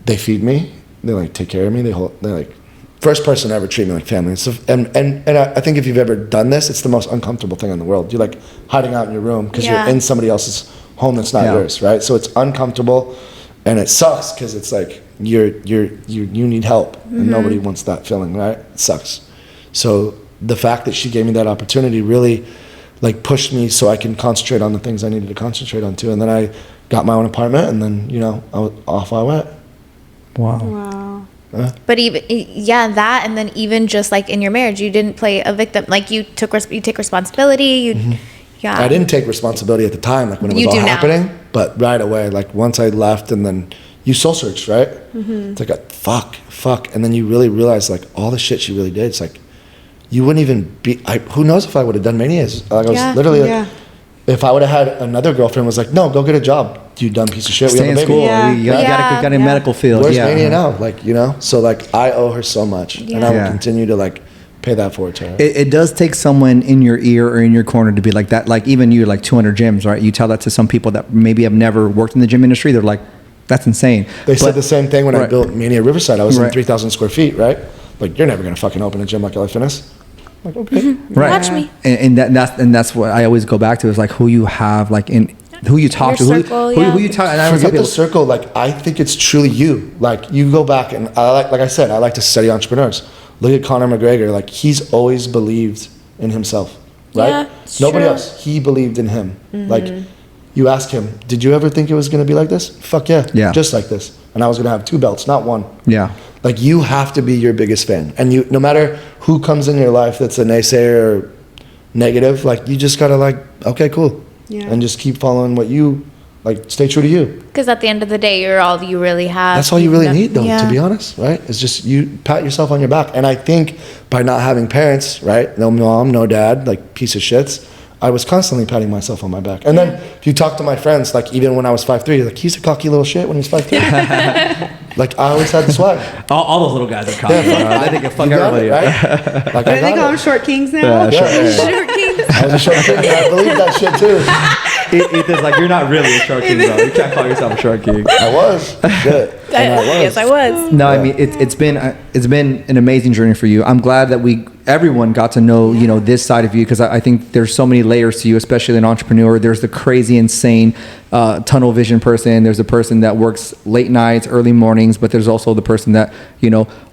they feed me, they like take care of me, they're like, first person to ever treat me like family. So, and I think if you've ever done this, it's the most uncomfortable thing in the world. You're like hiding out in your room because you're in somebody else's home that's not yours, right? So it's uncomfortable, and it sucks because it's like you need help, and nobody wants that feeling, right? It sucks. So the fact that she gave me that opportunity really like pushed me so I can concentrate on the things I needed to concentrate on too. And then I got my own apartment, and then off I went. Wow. But even that, and then even just like in your marriage, you didn't play a victim. Like you take responsibility. I didn't take responsibility at the time, like when it was all happening. But right away, like once I left, and then you soul searched, right? It's like a fuck, and then you really realize like all the shit she really did. It's like you wouldn't even be. Who knows if I would have done Manias? Like I was literally like, if I would have had another girlfriend, was like, no, go get a job. You dumb piece of shit. Stay in school. You got in medical field. Where's Mania now? Like, you know? So like I owe her so much, and I will continue to like pay that forward to her. It does take someone in your ear or in your corner to be like that. Like even you, like 200 gyms, right? You tell that to some people that maybe have never worked in the gym industry. They're like, that's insane. They said the same thing when I built Mania Riverside. I was in 3,000 square feet, right? Like, you're never gonna fucking open a gym like LA Fitness. I'm like, okay, right? Watch me. And that's what I always go back to, is like who you have, like in who you talk to, who you talk. And I forget the circle. Like, I think it's truly you. Like, you go back, and like I said, I like to study entrepreneurs. Look at Conor McGregor. Like, he's always believed in himself, right? Yeah, Nobody else. He believed in him. Like, you ask him, did you ever think it was going to be like this? Fuck yeah. Just like this. And I was going to have 2 belts, not 1. Yeah. Like, you have to be your biggest fan. And you, no matter who comes in your life that's a naysayer or negative, like, you just got to like, okay, cool. Yeah. And just keep following what you, like, stay true to you. Because at the end of the day, you're all you really have. That's all you really need, though, to be honest, right? It's just you pat yourself on your back. And I think by not having parents, right? No mom, no dad, like, piece of shits, I was constantly patting myself on my back. And then if you talk to my friends, like even when I was 5'3", like, he's a cocky little shit when he's 5'3". Like I always had the swag. All those little guys are cocky. I think it fuck You got everybody. it, right? Like What do they call them? Short kings now? Short kings. I was a short king. I believe that shit too. Ethan's like, you're not really a short king, bro. You can't call yourself a short king. I was. Shit. And I was. Yes, I was. No, I mean it's been an amazing journey for you. I'm glad that everyone got to know this side of you, because I think there's so many layers to you, especially an entrepreneur. There's the crazy, insane tunnel vision person. There's the person that works late nights, early mornings, but there's also the person that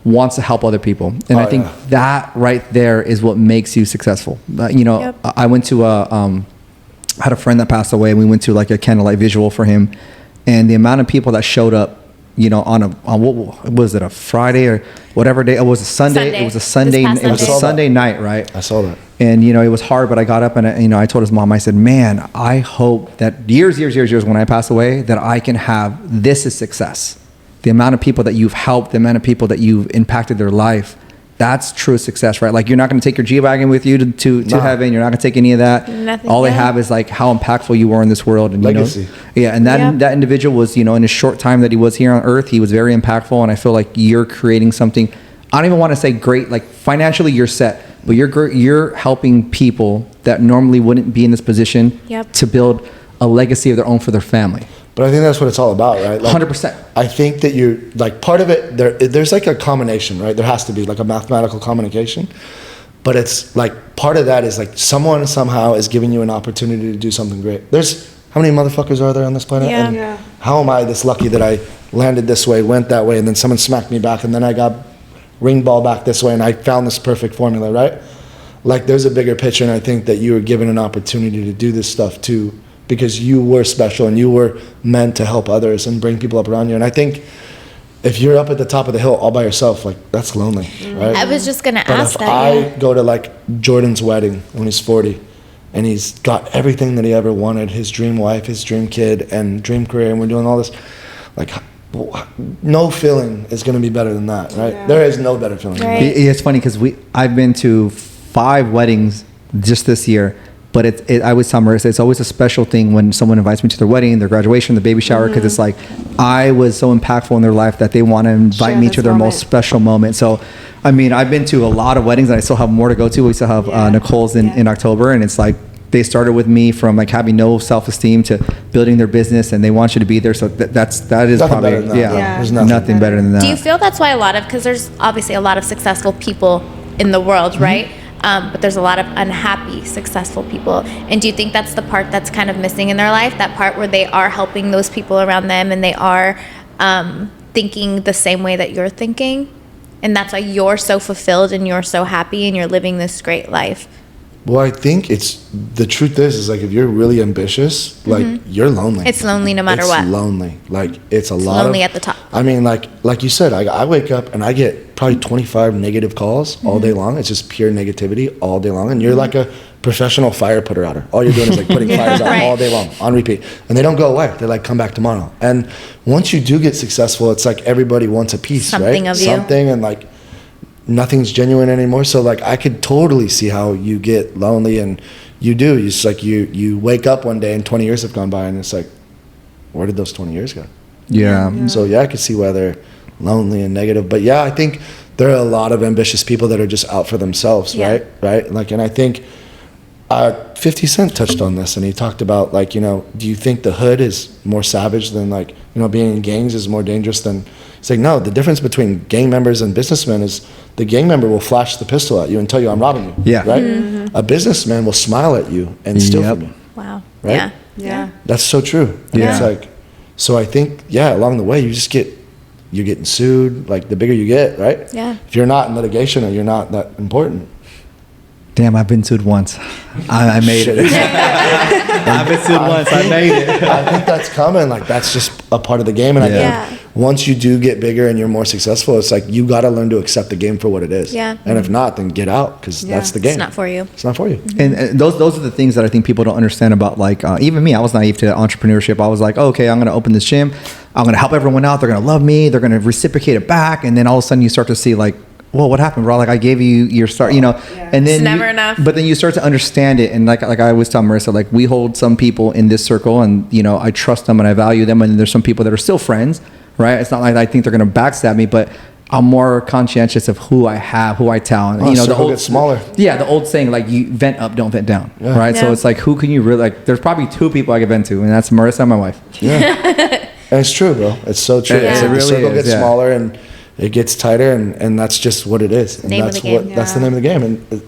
wants to help other people. And I think that right there is what makes you successful. Yep. I went to I had a friend that passed away, and we went to like a candlelight visual for him, and the amount of people that showed up, on what was it, a Friday or whatever day? It was a Sunday. It was a Sunday. It was a Sunday night, right? I saw that. And it was hard, but I got up and I told his mom, I said, man, I hope that years when I pass away, that I can have this as success. The amount of people that you've helped, the amount of people that you've impacted their life, that's true success, right? Like, you're not going to take your G-Wagon with you to heaven. You're not going to take any of that. Nothing. All they have is like how impactful you were in this world. And legacy. And that individual was, in his short time that he was here on earth, he was very impactful. And I feel like you're creating something. I don't even want to say great, like financially you're set, but you're helping people that normally wouldn't be in this position to build a legacy of their own for their family. But I think that's what it's all about, right? Like, 100%. I think that you're like part of it. There's like a combination, right? There has to be like a mathematical combination, but it's like part of that is like someone somehow is giving you an opportunity to do something great. There's how many motherfuckers are there on this planet? Yeah. And how am I this lucky that I landed this way, went that way, and then someone smacked me back, and then I got ring ball back this way, and I found this perfect formula, right? Like there's a bigger picture, and I think that you were given an opportunity to do this stuff too, because you were special and you were meant to help others and bring people up around you. And I think if you're up at the top of the hill all by yourself, like that's lonely, right? I was just gonna ask But that. if I go to like Jordan's wedding when he's 40, and he's got everything that he ever wanted, his dream wife, his dream kid, and dream career, and we're doing all this, like no feeling is going to be better than that, right? Yeah. There is no better feeling than that. It's funny because I've been to 5 weddings just this year. But I always tell Marissa, it's always a special thing when someone invites me to their wedding, their graduation, their baby shower, because it's like I was so impactful in their life that they want to invite me to their most special moment. So, I mean, I've been to a lot of weddings, and I still have more to go to. We still have Nicole's in October, and it's like they started with me from like having no self-esteem to building their business, and they want you to be there. So that is nothing probably better than that. There's nothing better than that. Do you feel that's why because there's obviously a lot of successful people in the world, right? But there's a lot of unhappy, successful people. And do you think that's the part that's kind of missing in their life? That part where they are helping those people around them and they are thinking the same way that you're thinking? And that's why you're so fulfilled and you're so happy and you're living this great life? Well, I think the truth is like if you're really ambitious, like you're lonely. It's lonely no matter what. It's lonely. Like it's lonely at the top. I mean, like you said, I wake up and I get probably 25 negative calls all day long. It's just pure negativity all day long. And you're like a professional fire putter outer. All you're doing is like putting fires out all day long on repeat. And they don't go away. They like come back tomorrow. And once you do get successful, it's like everybody wants a piece, Something right? of you. Something, and like nothing's genuine anymore. So like I could totally see how you get lonely, and you do. You just like you wake up one day and 20 years have gone by, and it's like, where did those 20 years go? Yeah. So I could see why they're lonely and negative. But yeah, I think there are a lot of ambitious people that are just out for themselves, right? Like, and I think 50 Cent touched on this, and he talked about like, do you think the hood is more savage than like, being in gangs is more dangerous than? It's like, no, the difference between gang members and businessmen is the gang member will flash the pistol at you and tell you I'm robbing you. Yeah. Right? Mm-hmm. A businessman will smile at you and steal from you. Wow. Right? Yeah. That's so true. And it's like, so I think, along the way, you're getting sued, like the bigger you get, right? Yeah. If you're not in litigation or you're not that important. Damn, I've been sued once. I made it. I've been sued once. I made it. I think that's coming. Like, that's just a part of the game. And I think once you do get bigger and you're more successful, it's like you got to learn to accept the game for what it is. Yeah. And if not, then get out, because that's the game. It's not for you. It's not for you. Mm-hmm. And those are the things that I think people don't understand about, like, even me. I was naive to entrepreneurship. I was like, okay, I'm going to open this gym. I'm going to help everyone out. They're going to love me. They're going to reciprocate it back. And then all of a sudden you start to see, like, well, what happened, bro? Like, I gave you your start, and then it's never enough. But then you start to understand it, and like I always tell Marissa, like, we hold some people in this circle, and I trust them and I value them, and there's some people that are still friends, right? It's not like I think they're going to backstab me, but I'm more conscientious of who I have, who I tell. You know, the old gets smaller. Yeah, the old saying, like, you vent up, don't vent down, right? Yeah. So it's like, who can you really, like, there's probably 2 people I can vent to, and that's Marissa and my wife. Yeah. And it's true, bro. It's so true. Yeah. It's like It really the circle is, gets smaller and it gets tighter, and that's just what it is. And Name of that's the game. that's the name of the game. And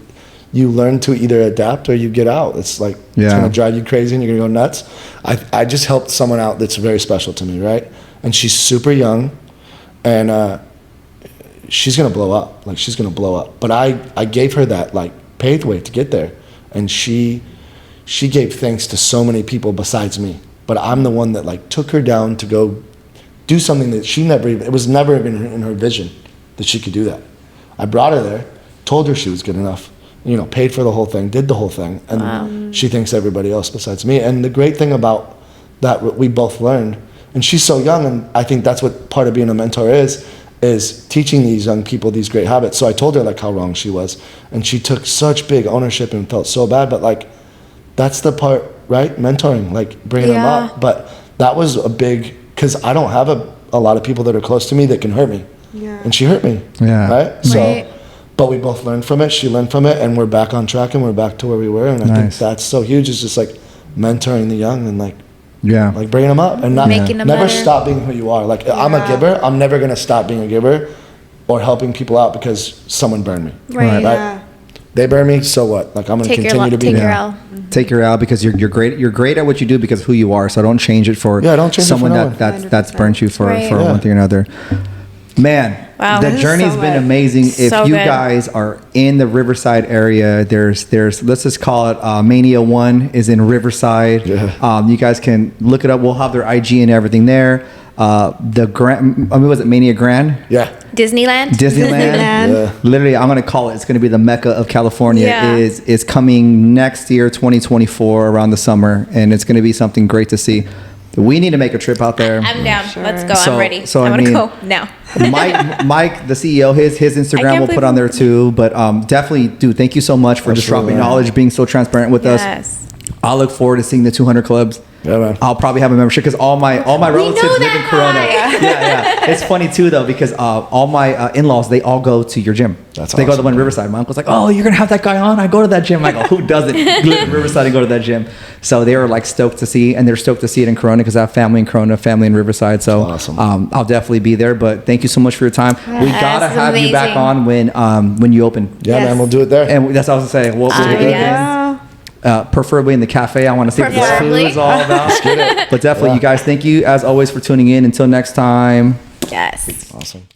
you learn to either adapt or you get out. It's like it's gonna drive you crazy and you're gonna go nuts. I just helped someone out that's very special to me, right? And she's super young, and she's gonna blow up. Like, she's gonna blow up. But I gave her that, like, paved way to get there, and she gave thanks to so many people besides me. But I'm the one that, like, took her down to go do something that she never even, it was never even in her vision that she could do that. I brought her there, told her she was good enough, you know, paid for the whole thing, did the whole thing, and she thinks everybody else besides me. And the great thing about that, what we both learned, and she's so young, and I think that's what part of being a mentor is teaching these young people these great habits. So I told her, like, how wrong she was, and she took such big ownership and felt so bad. But, like, that's the part, right? Mentoring, like, bringing them up. But that was a big, because I don't have a lot of people that are close to me that can hurt me. Yeah. And she hurt me. Yeah. Right? So, but we both learned from it. She learned from it, and we're back on track, and we're back to where we were. And I think that's so huge. It's just, like, mentoring the young and, like, like, bringing them up and not never better. Stop being who you are. Like, I'm a giver. I'm never going to stop being a giver or helping people out because someone burned me. Right. Yeah. They burn me, so what? Like, I'm going to continue to be take your L. Take your L, because you're great. You're great at what you do because of who you are. So don't change it for someone that's burnt you for one thing or another. Man, the journey's been amazing. If you guys are in the Riverside area, there's let's just call it Mania 1 is in Riverside. You guys can look it up. We'll have their IG and everything there. The Grand, was it Mania Grand? Yeah. Disneyland. Literally, I'm gonna call it. It's gonna be the Mecca of California. Is coming next year, 2024, around the summer, and it's gonna be something great to see. We need to make a trip out there. I'm down. Let's go. I'm ready. So I want to go now. Mike, the CEO, his Instagram will put on there too. But definitely, dude, thank you so much for just dropping knowledge, being so transparent with us. I'll look forward to seeing the 200 clubs. Yeah, man. I'll probably have a membership because all my relatives live in Corona. Yeah. It's funny too though, because all my in-laws, they all go to your gym. They go to the one in Riverside. My uncle's like, "Oh, you're gonna have that guy on? I go to that gym." I go, "Who doesn't live in Riverside and go to that gym?" So they were like stoked to see, and they're stoked to see it in Corona because I have family in Corona, family in Riverside. So awesome. I'll definitely be there. But thank you so much for your time. We gotta have you back on when you open. Yeah, man, we'll do it there. And that's what I was gonna say. We'll do it. Preferably in the cafe. I want to see what this food is all about. But definitely, you guys, thank you as always for tuning in. Until next time. Yes. Awesome.